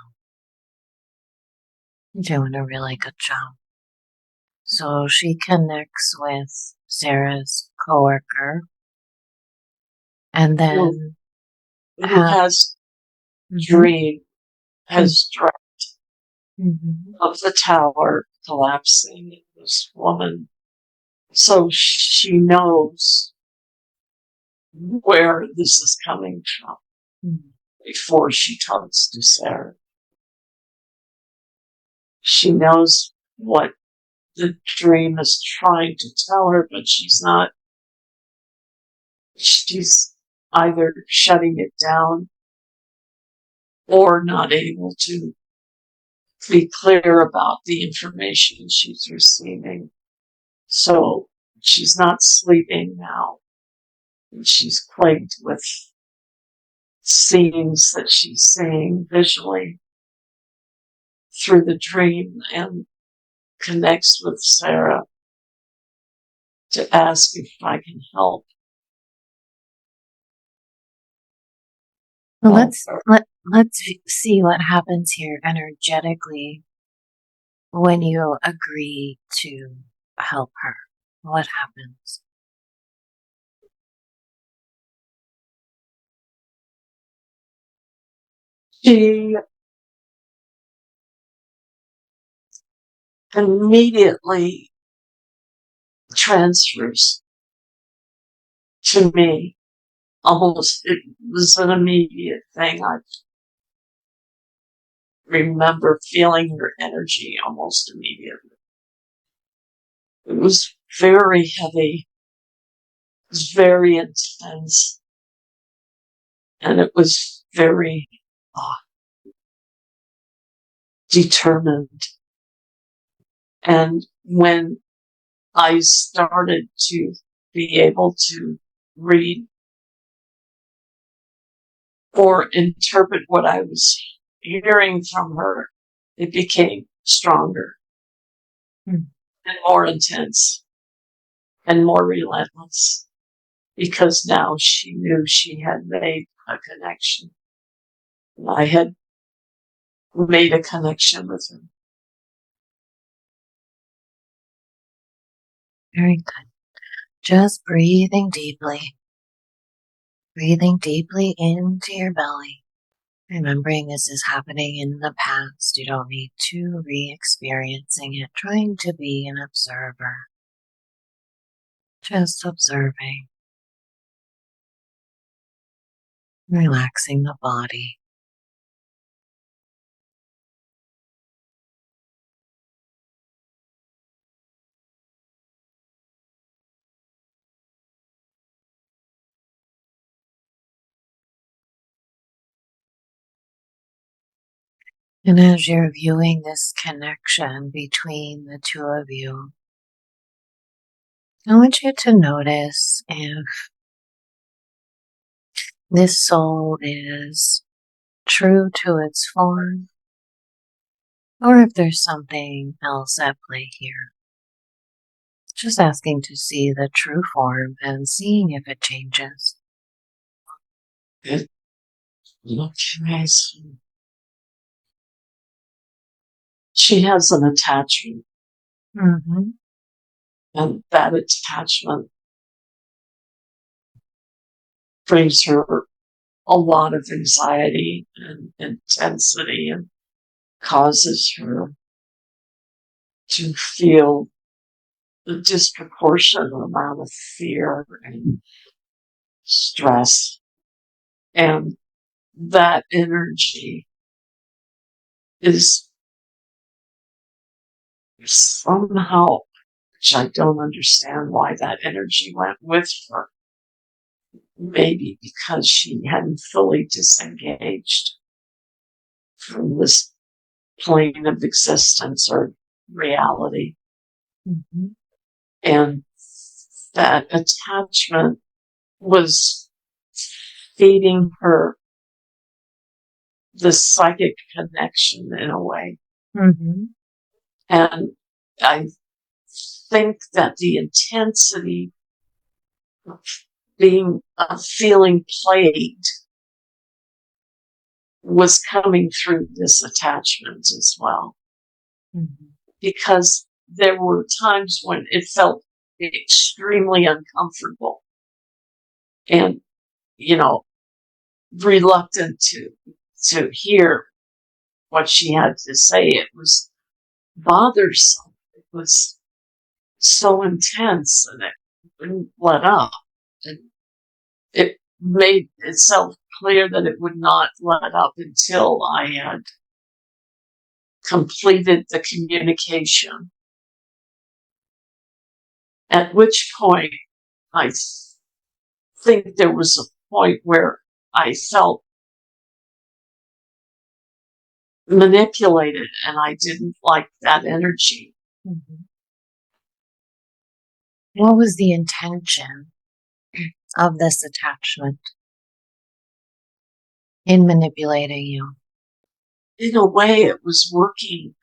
You're doing a really good job. So she connects with Sarah's coworker, and then who has dream, has dreamt of the tower collapsing. This woman, so she knows where this is coming from before she talks to Sarah. She knows what the dream is trying to tell her, but she's either shutting it down or not able to be clear about the information she's receiving. So she's not sleeping now. She's plagued with scenes that she's seeing visually through the dream, and connects with Sarah to ask if I can help. Well, let's see what happens here energetically when you agree to help her. What happens? She immediately transfers to me. Almost, it was an immediate thing. I remember feeling her energy almost immediately. It was very heavy. It was very intense. And it was very determined. And when I started to be able to read or interpret what I was hearing from her, it became stronger and more intense and more relentless, because now she knew she had made a connection. I had made a connection with her. Very good. Just breathing deeply into your belly. Remembering this is happening in the past, you don't need to re-experiencing it, trying to be an observer. Just observing. Relaxing the body. And as you're viewing this connection between the two of you, I want you to notice if this soul is true to its form or if there's something else at play here. Just asking to see the true form and seeing if it changes. It looks nice. She has an attachment, Mm-hmm. and that attachment brings her a lot of anxiety and intensity and causes her to feel the disproportionate amount of fear and stress. And that energy is somehow, which I don't understand why that energy went with her. Maybe because she hadn't fully disengaged from this plane of existence or reality. Mm-hmm. And that attachment was feeding her the psychic connection in a way. Mm-hmm. And I think that the intensity of feeling plagued was coming through this attachment as well. Mm-hmm. Because there were times when it felt extremely uncomfortable and, reluctant to hear what she had to say. It was bothersome. It was so intense and it wouldn't let up. And it made itself clear that it would not let up until I had completed the communication. At which point I think there was a point where I felt manipulated and I didn't like that energy. Mm-hmm. What was the intention of this attachment in manipulating you? In a way, it was working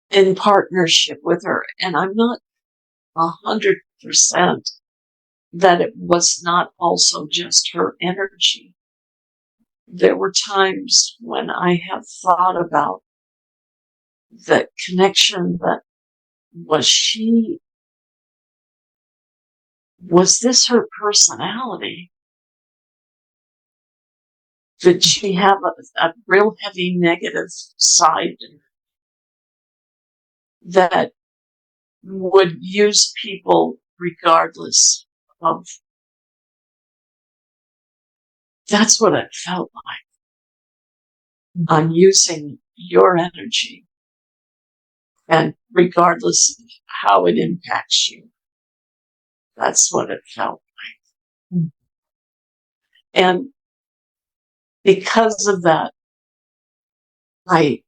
in partnership with her. And I'm not 100% that it was not also just her energy. There were times when I have thought about the connection that was this her personality? Did she have a real heavy negative side that would use people regardless of? That's what it felt like. I'm using your energy, and regardless of how it impacts you, that's what it felt like. And because of that, I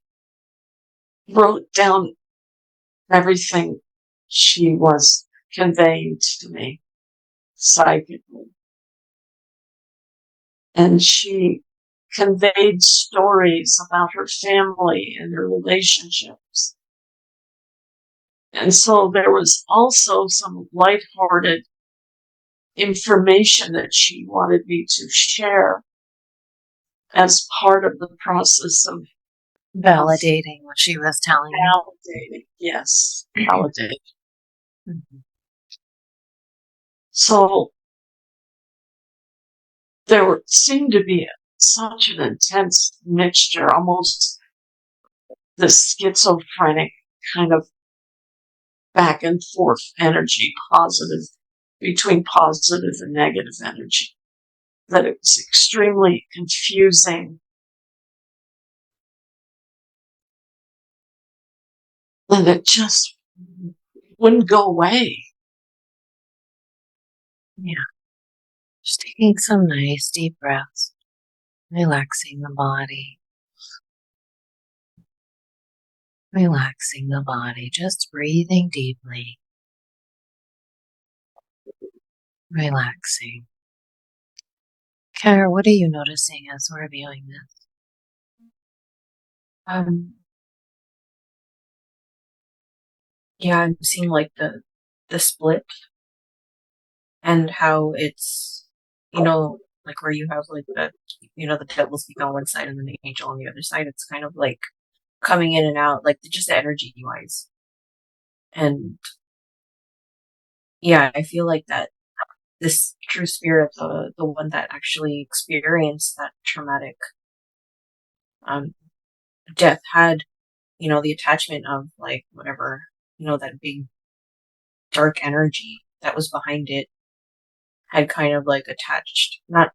wrote down everything she was conveying to me psychically. And she conveyed stories about her family and her relationships. And so there was also some lighthearted information that she wanted me to share as part of the process of Validating what she was telling you. validating. Yes, validating. Mm-hmm. So seemed to be such an intense mixture, almost the schizophrenic kind of back and forth energy, between positive and negative energy, that it was extremely confusing. And it just wouldn't go away. Yeah. Just taking some nice deep breaths, relaxing the body. Relaxing the body, just breathing deeply. Relaxing. Kara, what are you noticing as we're viewing this? Yeah, I'm seeing like the split and how it's, like where you have like the devil speak on one side and then the angel on the other side. It's kind of like coming in and out, like just the energy wise. And yeah, I feel like that this true spirit, the one that actually experienced that traumatic um death, had the attachment of like whatever, that big dark energy that was behind it, had kind of like attached, not,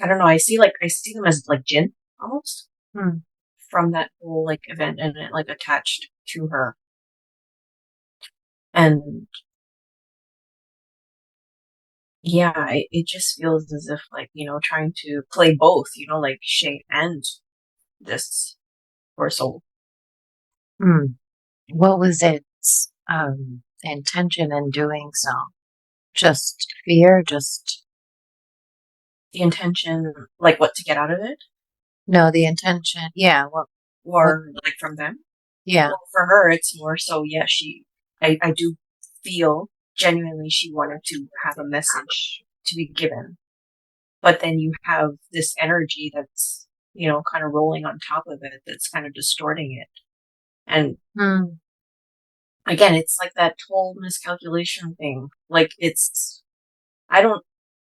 I don't know, I see them as like jinn almost from that whole like event, and it like attached to her. And yeah, it just feels as if like, trying to play both, like Shay and this poor soul. What was its intention in doing so? Just fear? Just The intention, like what to get out of it? no, the intention. Yeah. Or like from them? Yeah. Well, for her, it's more so, yeah, I do feel genuinely she wanted to have a message to be given. But then you have this energy that's, kind of rolling on top of it, that's kind of distorting it. And again, it's like that whole miscalculation thing. Like I don't,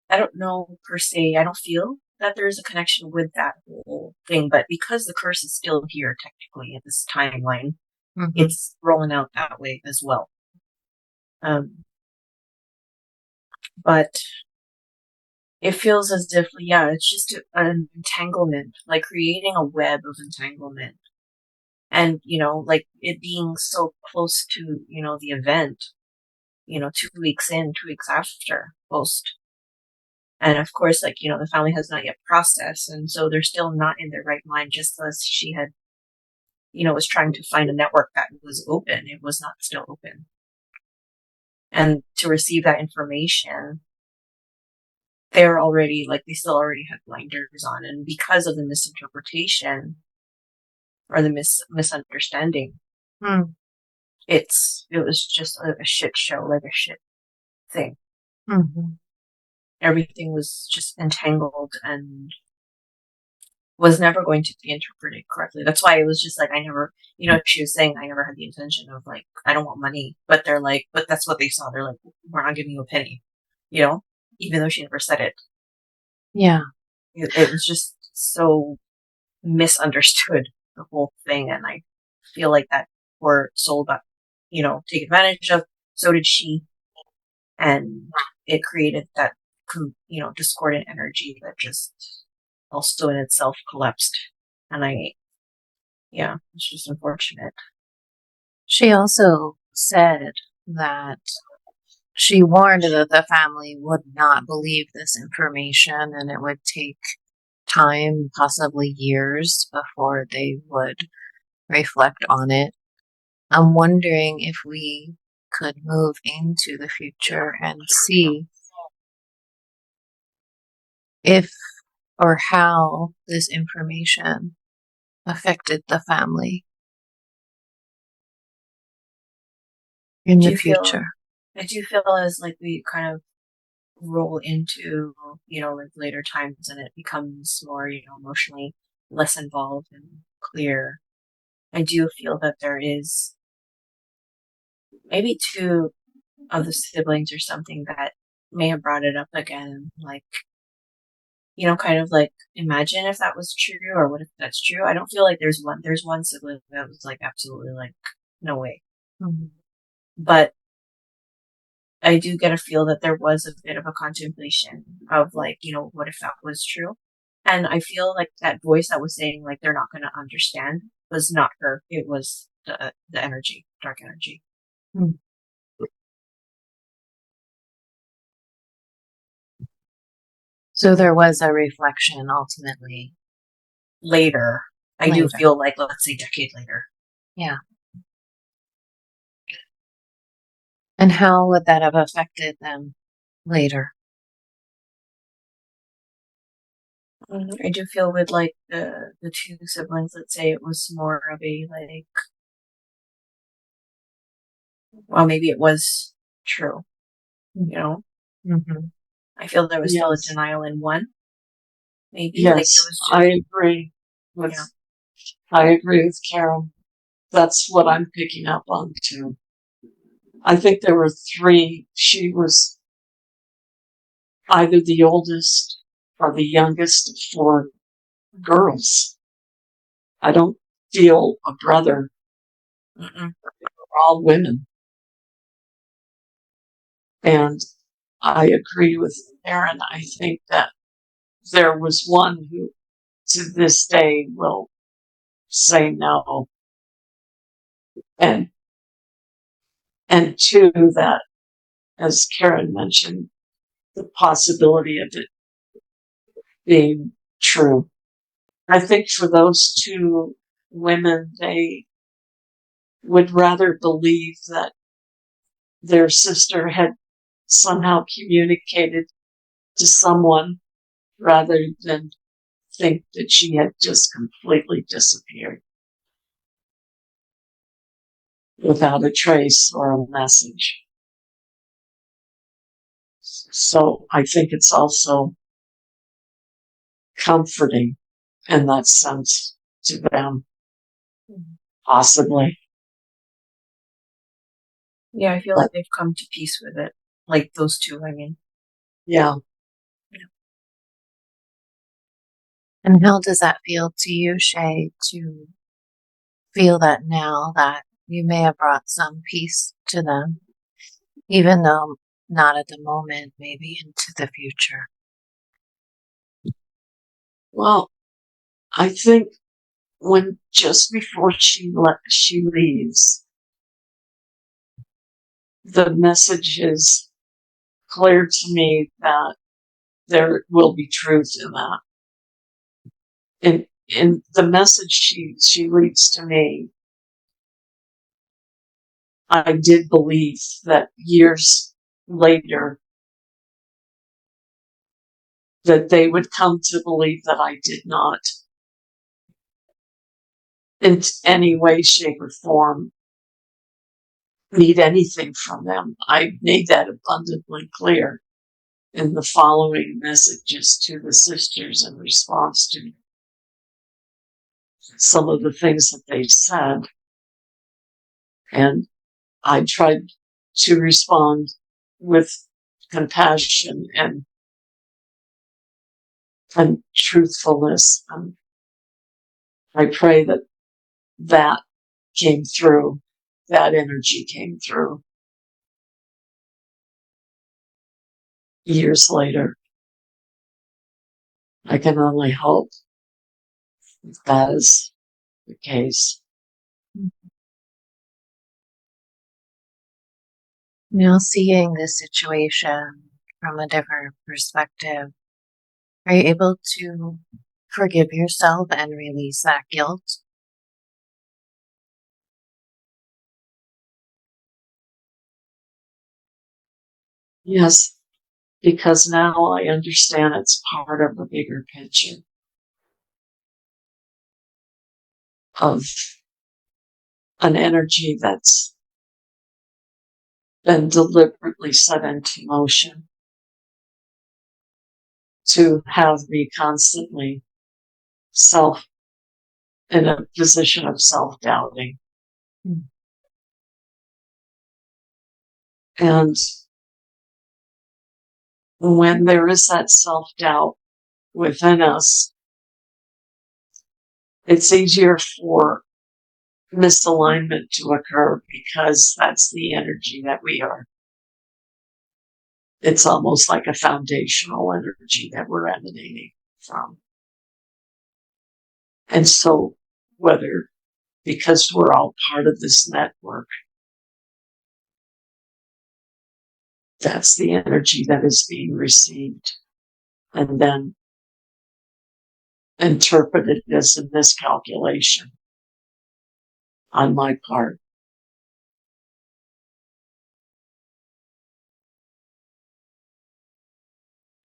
I don't know per se. I don't feel that there's a connection with that whole thing, but because the curse is still here technically at this timeline, it's rolling out that way as well. But it feels as if, yeah, it's just an entanglement, like creating a web of entanglement. And, like it being so close to, the event, 2 weeks in, 2 weeks after post. And of course, like, the family has not yet processed. And so they're still not in their right mind, just as she had, was trying to find a network that was open. It was not still open. And to receive that information, they're already, like, they still already had blinders on. And because of the misinterpretation or the misunderstanding, it was just a shit show, like a shit thing. Everything was just entangled and was never going to be interpreted correctly. That's why it was just like, I never, she was saying I never had the intention of like, I don't want money, but they're like, but that's what they saw. They're like, we're not giving you a penny, even though she never said it. Yeah. It was just so misunderstood, the whole thing. And I feel like that poor soul got, taken advantage of. So did she. And it created that, discordant energy that just also in itself collapsed. And it's just unfortunate. She also said that she warned that the family would not believe this information and it would take time, possibly years, before they would reflect on it. I'm wondering if we could move into the future and see if or how this information affected the family in the future. I do feel as like we kind of roll into, like later times and it becomes more, emotionally less involved and clear. I do feel that there is maybe two of the siblings or something that may have brought it up again. Like, kind of like, imagine if that was true, or what if that's true? I don't feel like there's one sibling that was like, absolutely like, no way. But I do get a feel that there was a bit of a contemplation of like, what if that was true? And I feel like that voice that was saying like, they're not going to understand, was not her. It was the energy, dark energy. So there was a reflection ultimately. Later. I do feel like, let's say decade later. Yeah. And how would that have affected them later? I do feel with like the two siblings, let's say it was more of a like, well, maybe it was true, you know. Mm-hmm. I feel there was still a Yes. denial in one, maybe like it Yes, was just, I agree with yeah. I agree with Carol. That's what I'm picking up on too. I think there were three. She was either the oldest or the youngest of four girls. I don't feel a brother. Mm-mm. We're all women. And I agree with Aaron. I think that there was one who to this day will say no. And two, that, as Karen mentioned, the possibility of it being true. I think for those two women, they would rather believe that their sister had somehow communicated to someone rather than think that she had just completely disappeared without a trace or a message. So I think it's also comforting in that sense to them, possibly. Yeah, I feel But like they've come to peace with it. Like those two, I mean. yeah, And how does that feel to you, Shay, to feel that now that you may have brought some peace to them, even though not at the moment, maybe into the future? well, I think when just before she leaves, the message is clear to me that there will be truth in that. And in the message she leaves to me, I did believe that years later that they would come to believe that I did not in any way, shape, or form need anything from them. I made that abundantly clear in the following messages to the sisters in response to some of the things that they said. And I tried to respond with compassion and truthfulness. I pray that that came through, that energy came through years later. I can only hope that is the case. Now, seeing this situation from a different perspective, are you able to forgive yourself and release that guilt? Yes, because now I understand it's part of a bigger picture of an energy that's been deliberately set into motion to have me constantly in a position of self-doubting. And when there is that self-doubt within us, it's easier for misalignment to occur because that's the energy that we are. It's almost like a foundational energy that we're emanating from. And so because we're all part of this network, that's the energy that is being received and then interpreted as a miscalculation on my part.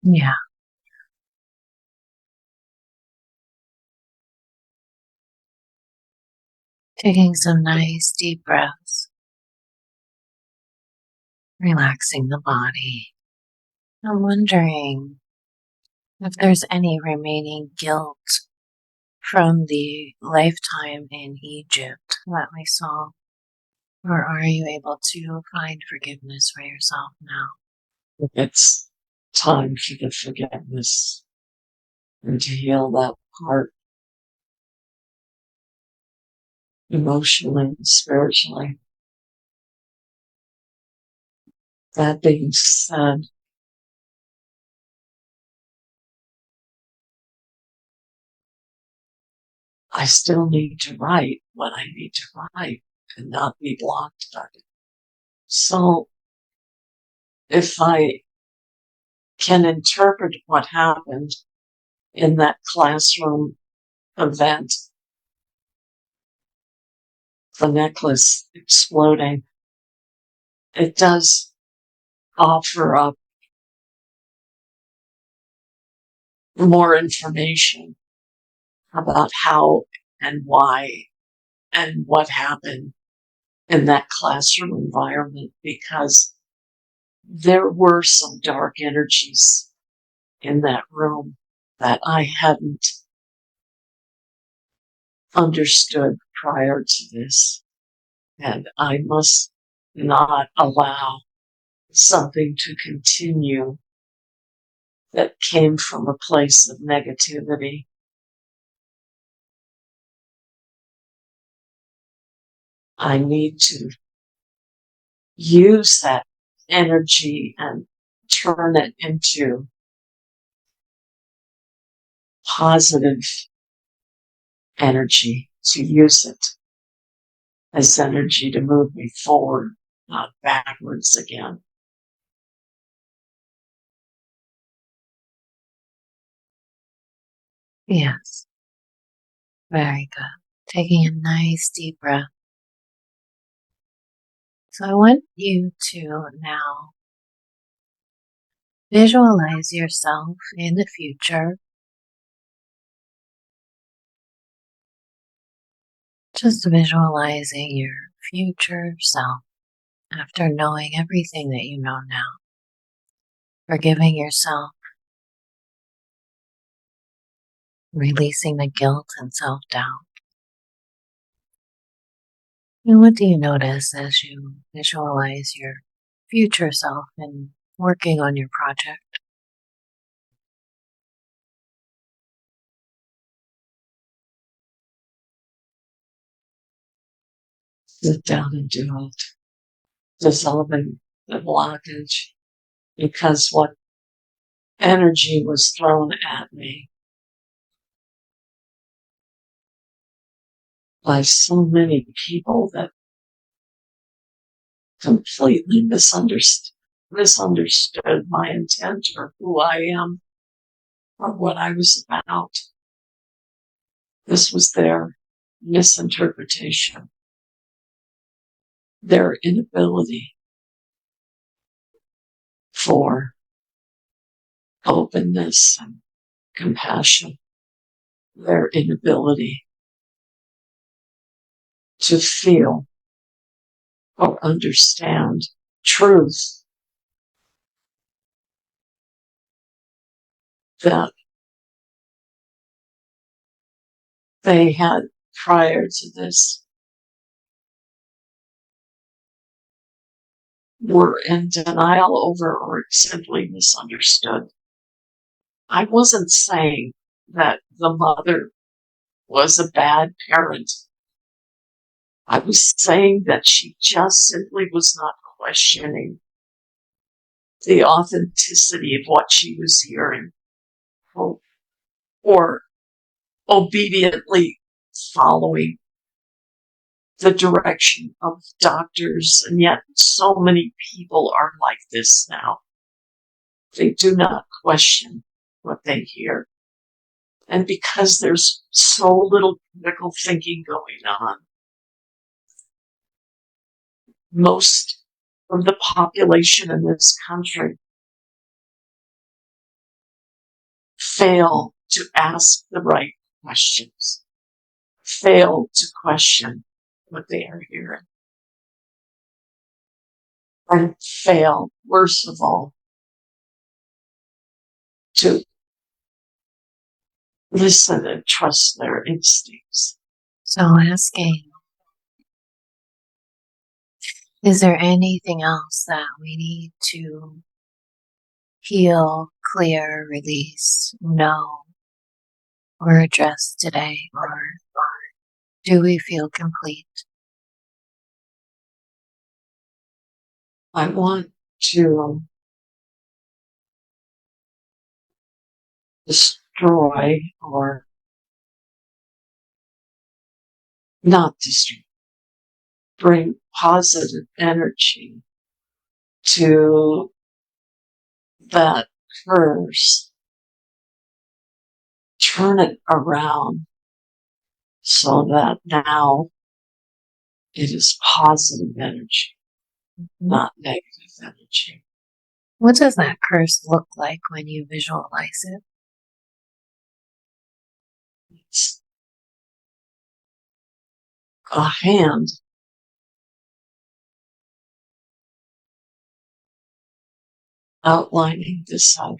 Yeah. Taking some nice deep breaths, relaxing the body. I'm wondering if there's any remaining guilt from the lifetime in Egypt that we saw, or are you able to find forgiveness for yourself now? It's time for the forgiveness and to heal that part emotionally and spiritually. That being said, I still need to write what I need to write and not be blocked by it. So if I can interpret what happened in that classroom event, the necklace exploding, it does offer up more information about how and why and what happened in that classroom environment, because there were some dark energies in that room that I hadn't understood prior to this. And I must not allow something to continue that came from a place of negativity. I need to use that energy and turn it into positive energy, to use it as energy to move me forward, not backwards again. Yes. Very good. Taking a nice deep breath. So I want you to now visualize yourself in the future. Just visualizing your future self after knowing everything that you know now. Forgiving yourself, releasing the guilt and self-doubt. And what do you notice as you visualize your future self and working on your project? Sit down and do it, dissolving the blockage, because what energy was thrown at me by so many people that completely misunderstood my intent or who I am or what I was about. This was their misinterpretation, their inability for openness and compassion, their inability to feel or understand truth that they had prior to this, were in denial over or simply misunderstood. I wasn't saying that the mother was a bad parent. I was saying that she just simply was not questioning the authenticity of what she was hearing, or obediently following the direction of doctors. And yet so many people are like this now. They do not question what they hear. And because there's so little critical thinking going on, most of the population in this country fail to ask the right questions, fail to question what they are hearing, and fail, worst of all, to listen and trust their instincts. So asking, is there anything else that we need to heal, clear, release, know, or address today? Or do we feel complete? I want to destroy or not destroy, bring positive energy to that curse, turn it around so that now it is positive energy, not negative energy. What does that curse look like when you visualize it? It's a hand outlining this out.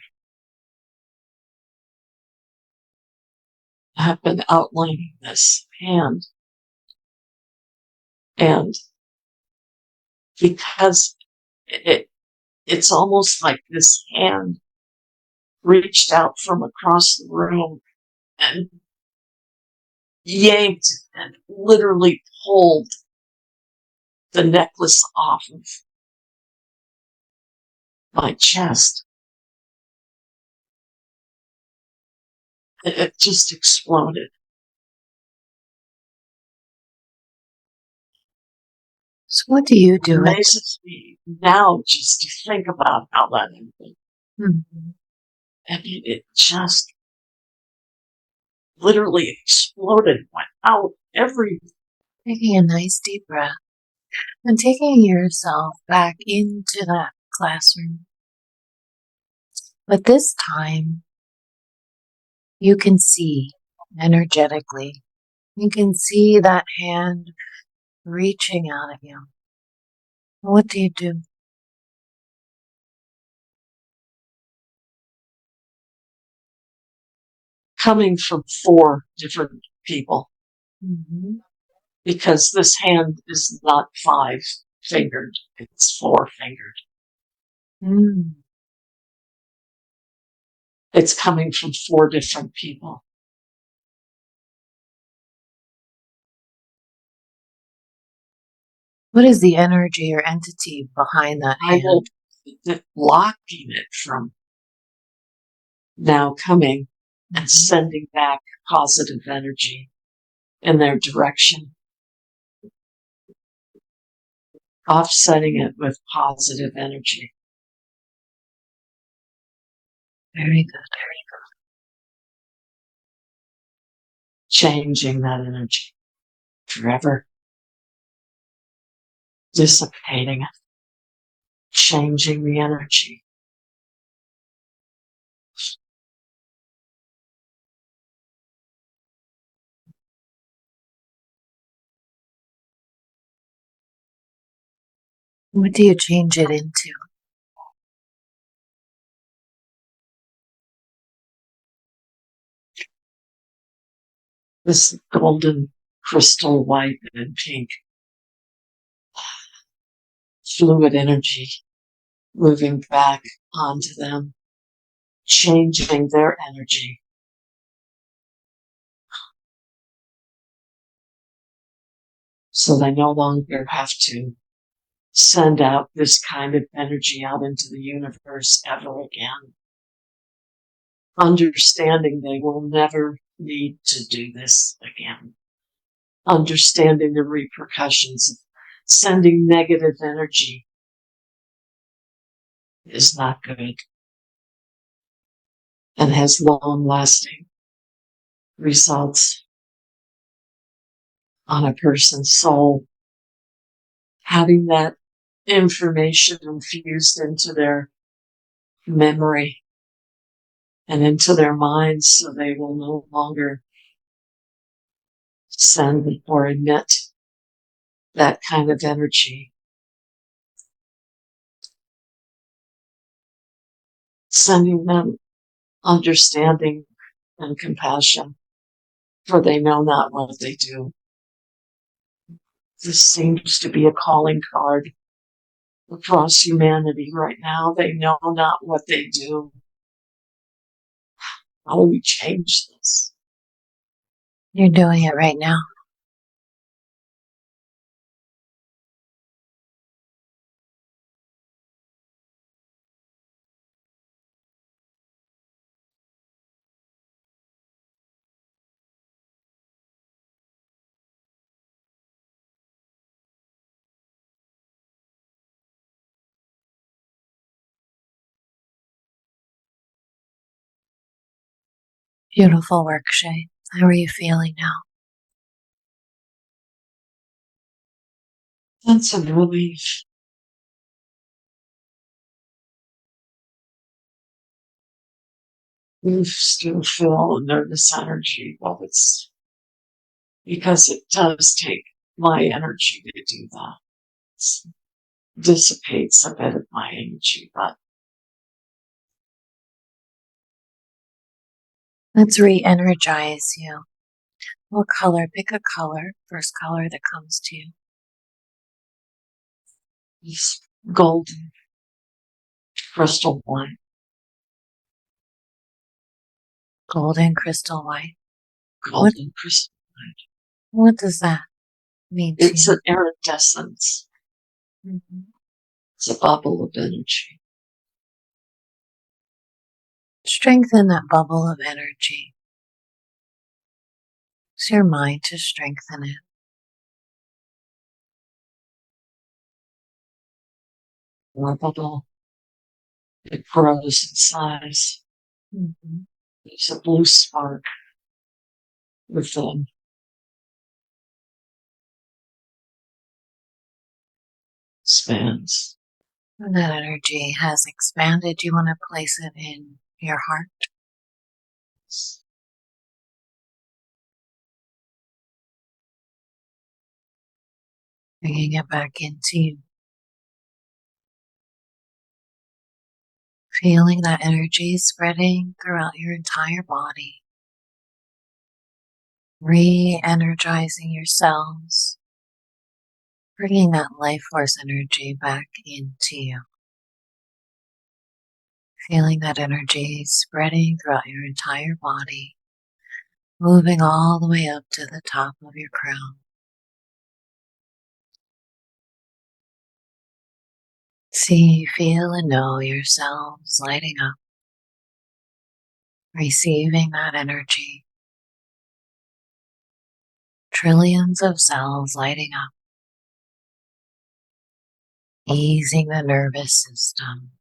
I have been outlining this hand, and because it's almost like this hand reached out from across the room and yanked and literally pulled the necklace off of my chest. It just exploded. So what do you do? It amazes me now just to think about how that happened. Mm-hmm. And it just literally exploded, went out every. Taking a nice deep breath and taking yourself back into that classroom. But this time, you can see energetically. You can see that hand reaching out at you. What do you do? Coming from 4 different people, Mm-hmm. because this hand is not 5-fingered, it's 4-fingered. Mm. It's coming from 4 different people. What is the energy or entity behind that hand? Blocking it from now coming and sending back positive energy in their direction, offsetting it with positive energy. Very good. Changing that energy forever, dissipating it, changing the energy. What do you change it into? This golden crystal white and pink fluid energy moving back onto them, changing their energy. So they no longer have to send out this kind of energy out into the universe ever again. Understanding they will never need to do this again. Understanding the repercussions of sending negative energy is not good and has long-lasting results on a person's soul. Having that information infused into their memory and into their minds so they will no longer send or emit that kind of energy. Sending them understanding and compassion, for they know not what they do. This seems to be a calling card across humanity right now. They know not what they do. How do we change this? You're doing it right now. Beautiful work, Shay. How are you feeling now? Sense of relief. You still feel a nervous energy, but it's because it does take my energy to do that. It dissipates a bit of my energy, but Let's re-energize you. What color? Pick a color. First color that comes to you. it's golden, crystal white. Golden crystal white. Golden crystal. What does that mean to It's you? an iridescence. Mm-hmm. It's a bubble of energy. Strengthen that bubble of energy. Use your mind to strengthen it. Or a bubble. It grows in size. Mm-hmm. There's a blue spark within. Expands. When that energy has expanded, you want to place it in your heart. Bringing it back into you. Feeling that energy spreading throughout your entire body. Re-energizing your cells. Bringing that life force energy back into you. Feeling that energy spreading throughout your entire body. Moving all the way up to the top of your crown. See, feel, and know yourselves lighting up. Receiving that energy. Trillions of cells lighting up. Easing the nervous system.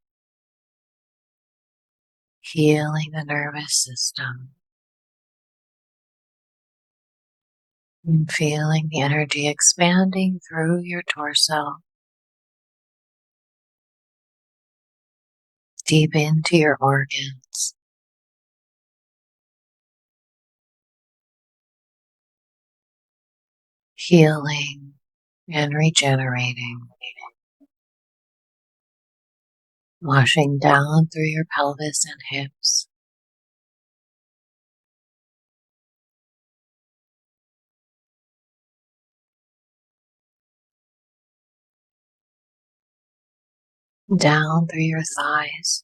Healing the nervous system. And feeling the energy expanding through your torso. Deep into your organs. Healing and regenerating. Washing down through your pelvis and hips. Down through your thighs.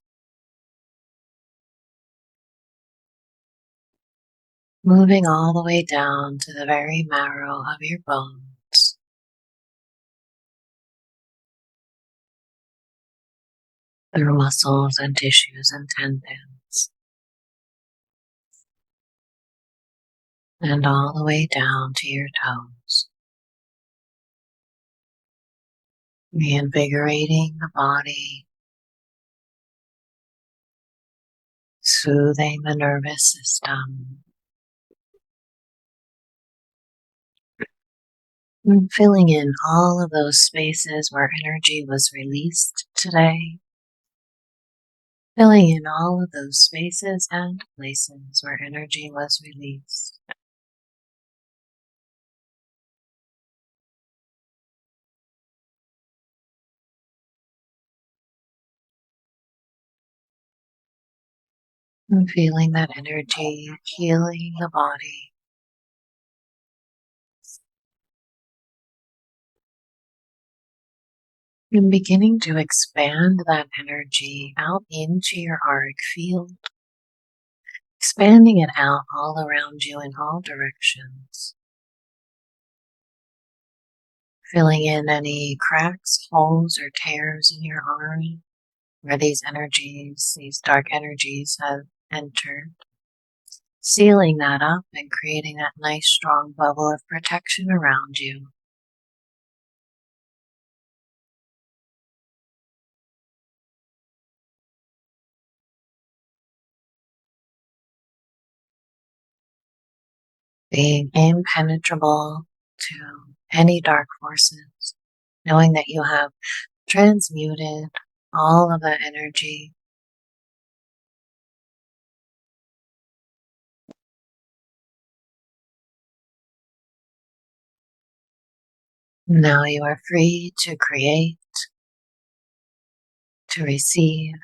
Moving all the way down to the very marrow of your bones. Through muscles and tissues and tendons. And all the way down to your toes. Reinvigorating the body. Soothing the nervous system. And filling in all of those spaces where energy was released today. filling in all of those spaces and places where energy was released. And feeling that energy healing the body. And beginning to expand that energy out into your auric field, expanding it out all around you in all directions, filling in any cracks, holes, or tears in your aura where these energies, these dark energies have entered, sealing that up and creating that nice strong bubble of protection around you. Being impenetrable to any dark forces, knowing that you have transmuted all of that energy. Now you are free to create, to receive,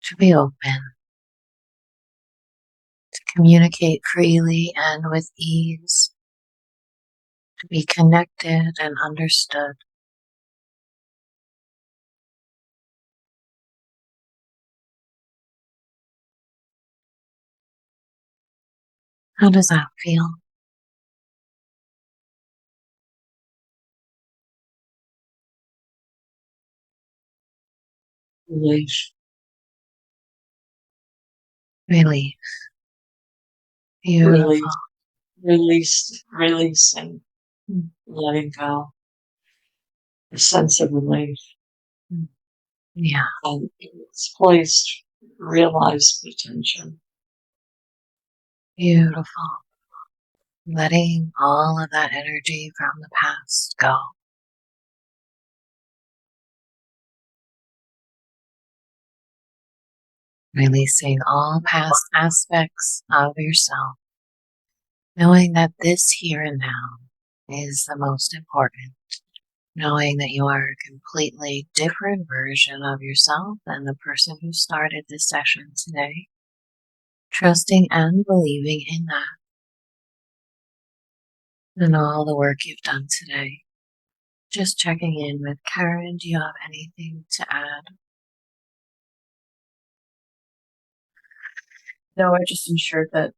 to be open, to communicate freely and with ease, to be connected and understood. How does that feel? Relief. Relief. Beautiful. Releasing, letting go. A sense of relief. Yeah. And it's placed realized attention. Beautiful. Letting all of that energy from the past go. Releasing all past aspects of yourself, knowing that this here and now is the most important, knowing that you are a completely different version of yourself than the person who started this session today, trusting and believing in that and all the work you've done today. Just checking in with Karen. Do you have anything to add? No, I just ensured that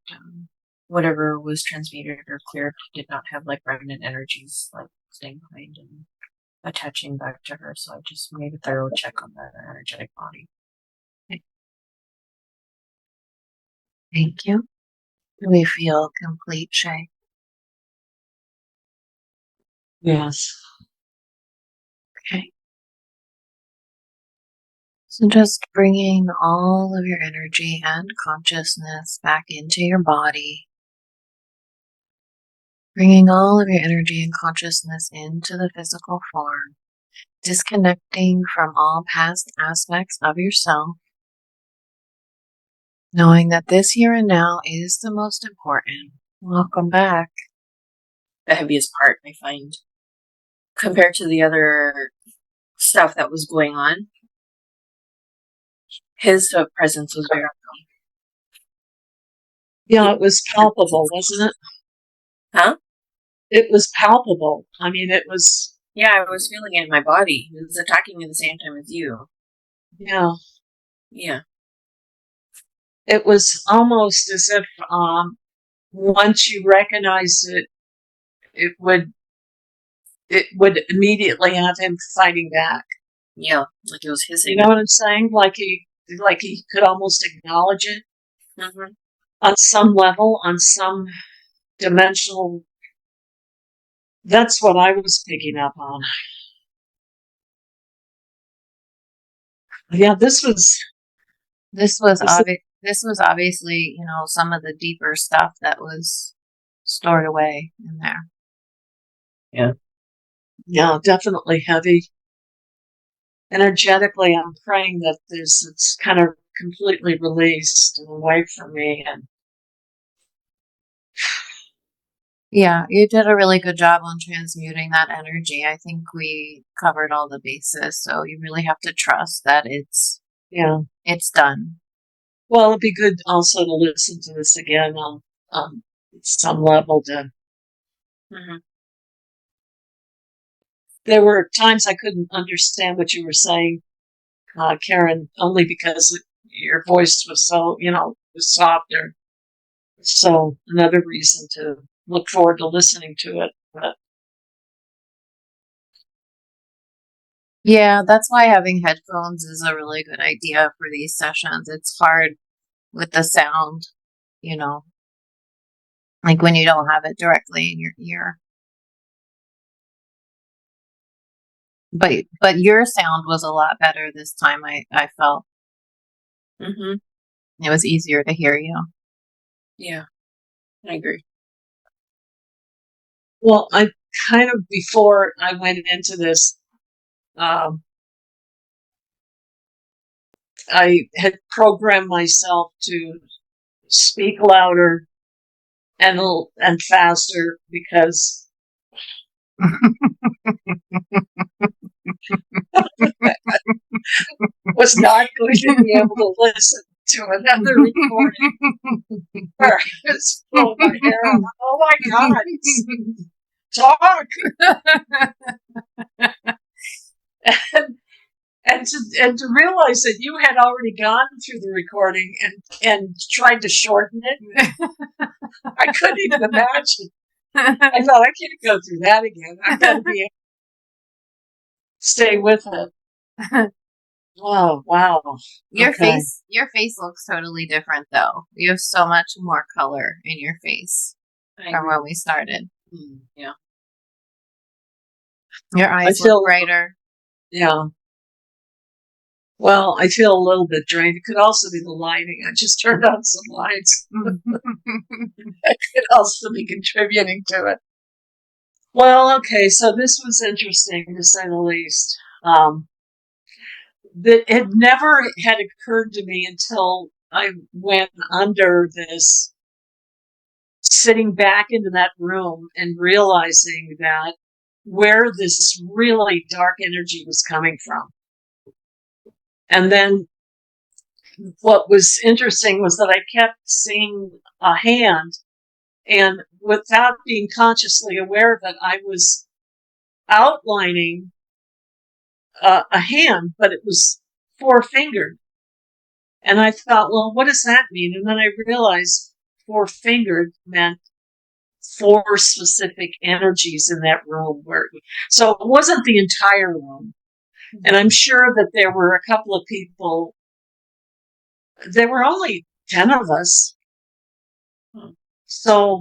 whatever was transmuted or cleared did not have like remnant energies like staying behind and attaching back to her. So I just made a thorough check on that energetic body. Okay. Thank you. Do we feel complete, Shay? Yes. Okay. So just bringing all of your energy and consciousness back into your body. Bringing all of your energy and consciousness into the physical form. Disconnecting from all past aspects of yourself. Knowing that this here and now is the most important. Welcome back. The heaviest part, I find, compared to the other stuff that was going on, his presence was very. Yeah, it was palpable, wasn't it? Huh? It was palpable. I mean, it was. Yeah, I was feeling it in my body. He was attacking me at the same time as you. Yeah. Yeah. It was almost as if once you recognized it, it would immediately have him fighting back. Yeah, like it was hissing. You know what I'm saying? Like he could almost acknowledge it on some level, on some dimensional. That's what I was picking up on. Yeah, this was obviously, some of the deeper stuff that was stored away in there. Yeah, definitely heavy. energetically, I'm praying that it's kind of completely released and away from me. And Yeah, you did a really good job on transmuting that energy. I think we covered all the bases, so you really have to trust that it's done. Well, it'd be good also to listen to this again on some level. There were times I couldn't understand what you were saying, Karen, only because your voice was so, was softer. So another reason to look forward to listening to it. But Yeah, that's why having headphones is a really good idea for these sessions. It's hard with the sound, like when you don't have it directly in your ear. But your sound was a lot better this time, I felt. It was easier to hear you. Yeah, I agree. well, I kind of, before I went into this, I had programmed myself to speak louder and faster because was not going to be able to listen to another recording where I was pulling my hair out. Oh my God, talk! and to realize that you had already gone through the recording and tried to shorten it, I couldn't even imagine. I thought, I can't go through that again. I've got to be able to stay with it. Oh, wow. Your Okay. face looks totally different though. You have so much more color in your face from when we started. Yeah. Your eyes look brighter. Yeah. Well, I feel a little bit drained. It could also be the lighting. I just turned on some lights. That could also be contributing to it. Well, okay, so this was interesting to say the least. That it never had occurred to me until I went under this, sitting back into that room and realizing that where this really dark energy was coming from. And then what was interesting was that I kept seeing a hand, and without being consciously aware of it, I was outlining a hand, but it was four-fingered. And I thought, well, what does that mean? And then I realized four-fingered meant four specific energies in that room. So it wasn't the entire room. And I'm sure that there were a couple of people. There were only 10 of us. So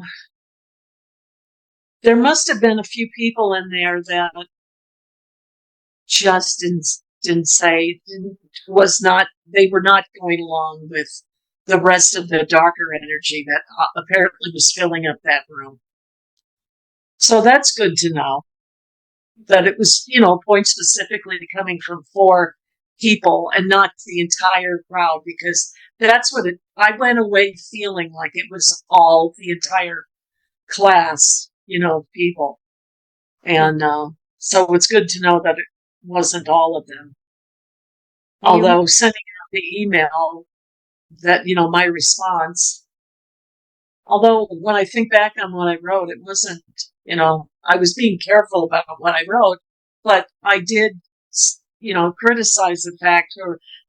there must have been a few people in there that just they were not going along with the rest of the darker energy that apparently was filling up that room. So that's good to know that it was, point specifically coming from four people and not the entire crowd, because that's what I went away feeling like it was all the entire class, people. And so it's good to know that it wasn't all of them. Although sending out the email that, my response, although when I think back on what I wrote, it wasn't, I was being careful about what I wrote, but I did, criticize the fact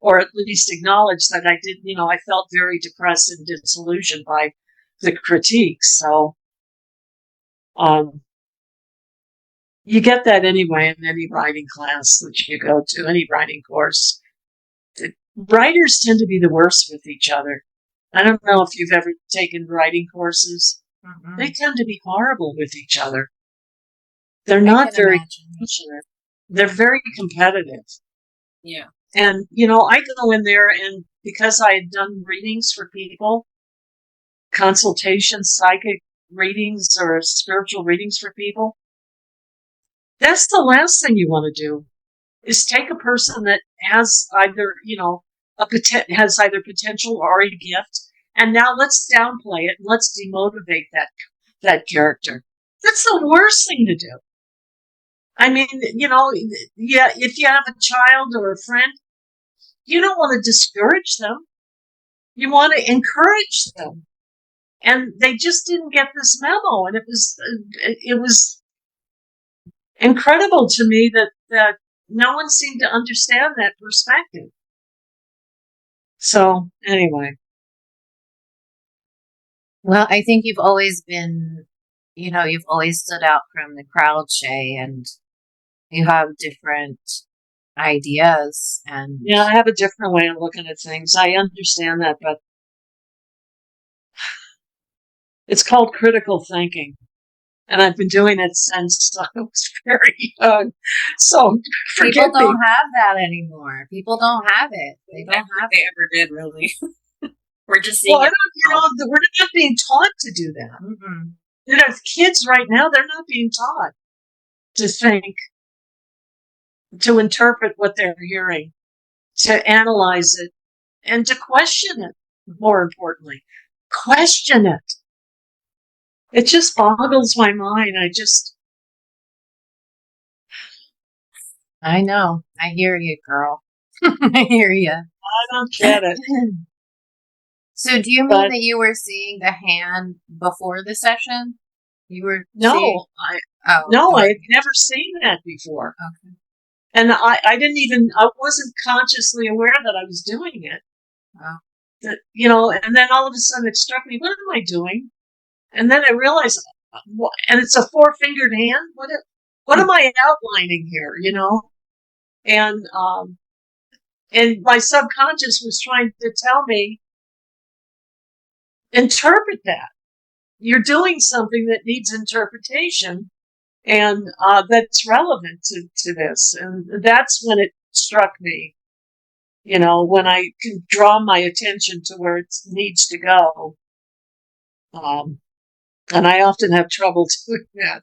or at least acknowledge that I did, I felt very depressed and disillusioned by the critiques. So, you get that anyway in any writing class that you go to, any writing course. Writers tend to be the worst with each other. I don't know if you've ever taken writing courses. Mm-hmm. They tend to be horrible with each other. They're not very passionate. They're very competitive. Yeah. And, I go in there, and because I had done readings for people, consultations, psychic readings or spiritual readings for people, that's the last thing you want to do is take a person that has either, has either potential or a gift, and now let's downplay it and let's demotivate that character. That's the worst thing to do. I mean, yeah, if you have a child or a friend, you don't want to discourage them. You want to encourage them. And they just didn't get this memo. And it was incredible to me that no one seemed to understand that perspective. So anyway. Well, I think you've always been, you've always stood out from the crowd, Shay, and you have different ideas. And yeah, I have a different way of looking at things. I understand that, but it's called critical thinking. And I've been doing it since I was very young. So people don't have that anymore. People don't have it. They don't have they it. ever did, really. We're just seeing we're not being taught to do that. Mm-hmm. Kids right now, they're not being taught to think, to interpret what they're hearing, to analyze it, and to question it, more importantly. Question it. It just boggles my mind. I know. I hear you, girl. I hear you. I don't get it. So do you mean that you were seeing the hand before the session? You were No, I had never seen that before. Okay. And I wasn't consciously aware that I was doing it. Wow. That, and then all of a sudden it struck me, what am I doing? And then I realized, and it's a 4-fingered hand. What am I outlining here? And my subconscious was trying to tell me, interpret that. You're doing something that needs interpretation, and that's relevant to this. And that's when it struck me, when I can draw my attention to where it needs to go. And I often have trouble doing that.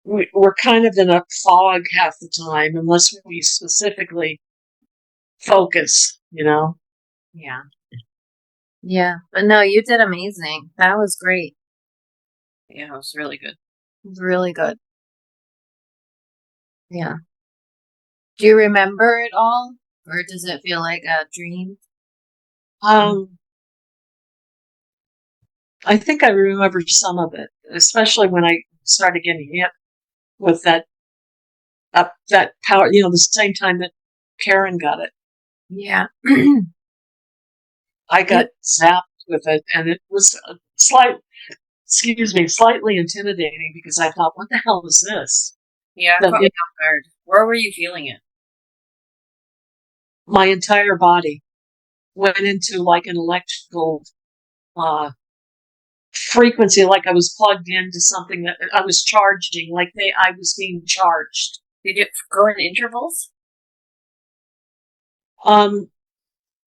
We're kind of in a fog half the time unless we specifically focus, Yeah. Yeah. But no, you did amazing. That was great. Yeah, it was really good. It was really good. Yeah. Do you remember it all? Or does it feel like a dream? I think I remember some of it, especially when I started getting hit with that power, the same time that Karen got it. Yeah. I got zapped with it, and it was slightly intimidating because I thought, what the hell is this? Yeah, caught me off guard. Where were you feeling it? My entire body went into like an electrical frequency, like I was plugged into something that I was charging, like I was being charged. Did it go in intervals?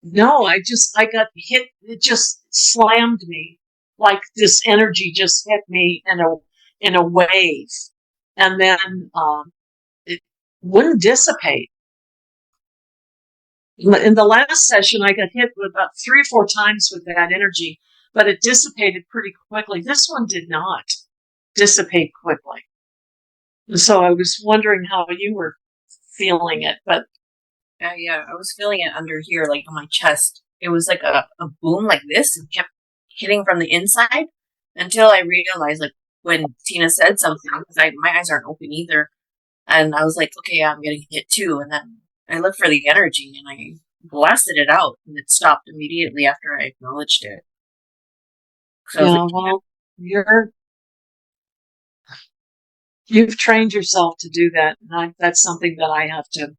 No, I got hit. It just slammed me, like this energy just hit me in a wave, and then it wouldn't dissipate. In the last session, I got hit about 3 or 4 times with that energy, but it dissipated pretty quickly. This one did not dissipate quickly. So I was wondering how you were feeling it, but yeah, I was feeling it under here, like on my chest. It was like a boom like this and kept hitting from the inside until I realized, like, when Tina said something, because my eyes aren't open either, and I was like, okay, yeah, I'm getting hit too. And then I looked for the energy and I blasted it out, and it stopped immediately after I acknowledged it. So yeah, well, you've trained yourself to do that, and that's something that I have to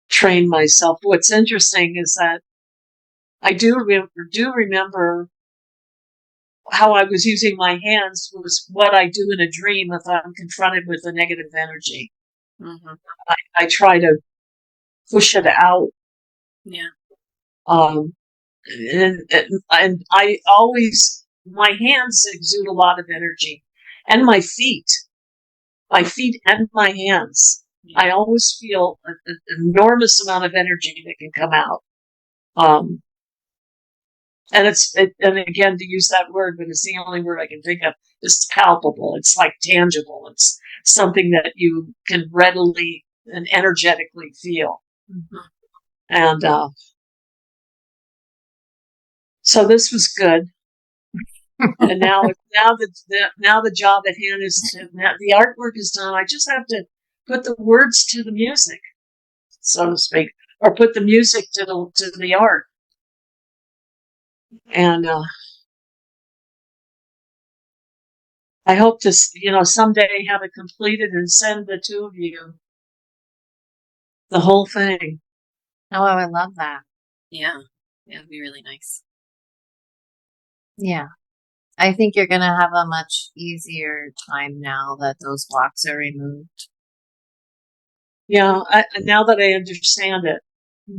train myself. What's interesting is that I do remember how I was using my hands was what I do in a dream if I'm confronted with a negative energy. Mm-hmm. I try to push it out. Yeah. And I always, my hands exude a lot of energy, and my feet. my feet and my hands. I always feel an enormous amount of energy that can come out. And again, to use that word, but it's the only word I can think of, it's palpable. It's like tangible. It's something that you can readily and energetically feel. Mm-hmm. And so this was good. And now the job at hand is the artwork is done. I just have to put the words to the music, so to speak, or put the music to the art. And I hope to, someday have it completed and send the two of you the whole thing. Oh, I would love that. Yeah, it'd be really nice. Yeah. I think you're going to have a much easier time now that those blocks are removed. Yeah, now that I understand it,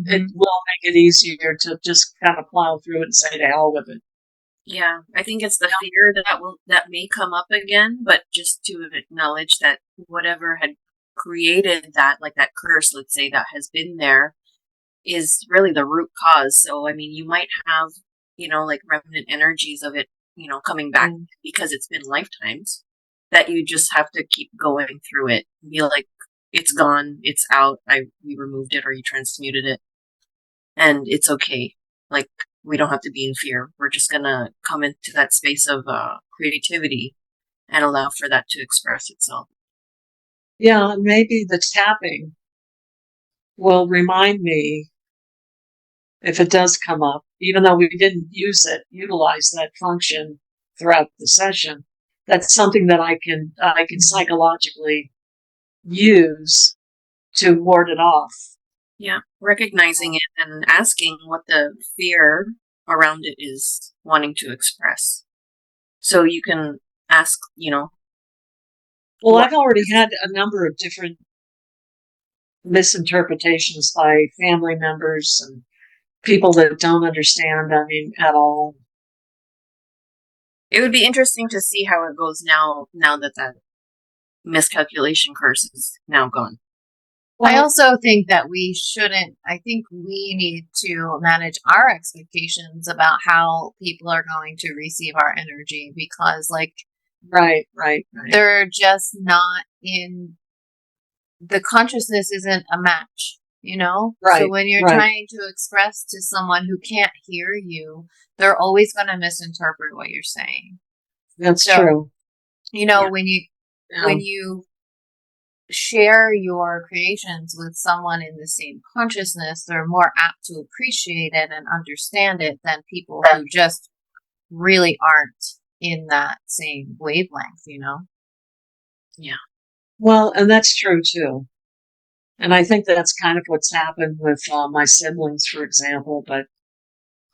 it will make it easier to just kind of plow through it and say to hell with it. Yeah, I think it's the fear that may come up again, but just to acknowledge that whatever had created that, like that curse, let's say, that has been there, is really the root cause. So, I mean, you might have, like remnant energies of it, coming back because it's been lifetimes, that you just have to keep going through it and be like, it's gone, it's out, we removed it or you transmuted it, and it's okay. Like, we don't have to be in fear. We're just gonna come into that space of creativity and allow for that to express itself. Yeah, maybe the tapping will remind me, if it does come up, even though we didn't utilize that function throughout the session, that's something that I can psychologically use to ward it off. Yeah, recognizing it and asking what the fear around it is wanting to express. So you can ask, Well, I've already had a number of different misinterpretations by family members and people that don't understand, at all. It would be interesting to see how it goes now that miscalculation curse is now gone. Well, I also think that I think we need to manage our expectations about how people are going to receive our energy, because right. They're just not the consciousness isn't a match, Right. So when you're trying to express to someone who can't hear you, they're always going to misinterpret what you're saying. That's true. When you share your creations with someone in the same consciousness, they're more apt to appreciate it and understand it than people who just really aren't in that same wavelength, Yeah. Well, and that's true too. And I think that's kind of what's happened with my siblings, for example. But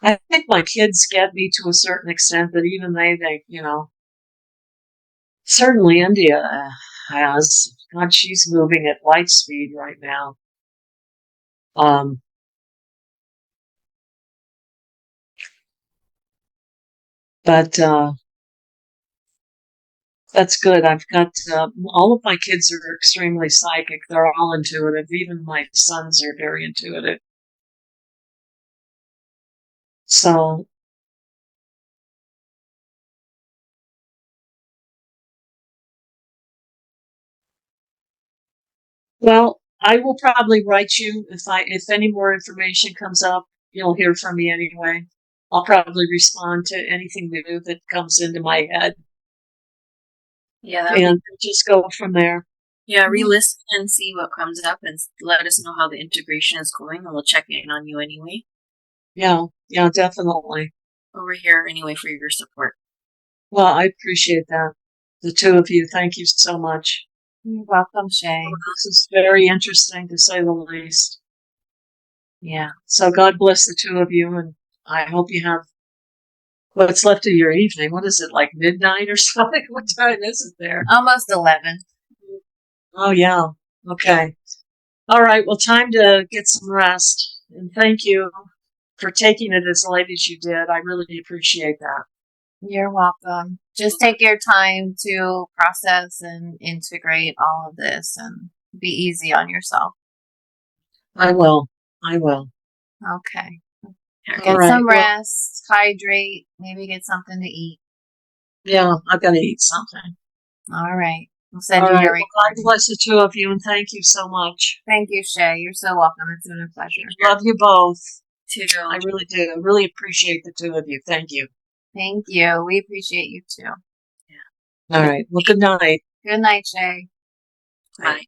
I think my kids get me to a certain extent, but even they think, certainly India has. God, she's moving at light speed right now. But that's good. I've got all of my kids are extremely psychic. They're all intuitive. Even my sons are very intuitive. So, well, I will probably write you if any more information comes up. You'll hear from me anyway. I'll probably respond to anything new that comes into my head. Yeah, and just go from there. Yeah, re-listen and see what comes up and let us know how the integration is going, and we'll check in on you anyway. Yeah, definitely. We're here anyway for your support. Well, I appreciate that. The two of you, thank you so much. You're welcome, Shay. This is very interesting, to say the least. Yeah. So God bless the two of you, and I hope you have what's left of your evening. What is it, like midnight or something? What time is it there? Almost 11. Oh, yeah. Okay. All right. Well, time to get some rest. And thank you for taking it as late as you did. I really appreciate that. You're welcome. Just take your time to process and integrate all of this and be easy on yourself. I will. Okay. All Get right. some Well, rest, hydrate, maybe get something to eat. yeah, I've got to eat something. All right. We'll send All you right. your Well, God recording. bless the two of you, and thank you so much. Thank you, Shay. You're so welcome. It's been a pleasure. Love you both. Too. I really do. Really appreciate the two of you. Thank you. Thank you. We appreciate you too. All right. Well, good night. Good night, Shay. Bye.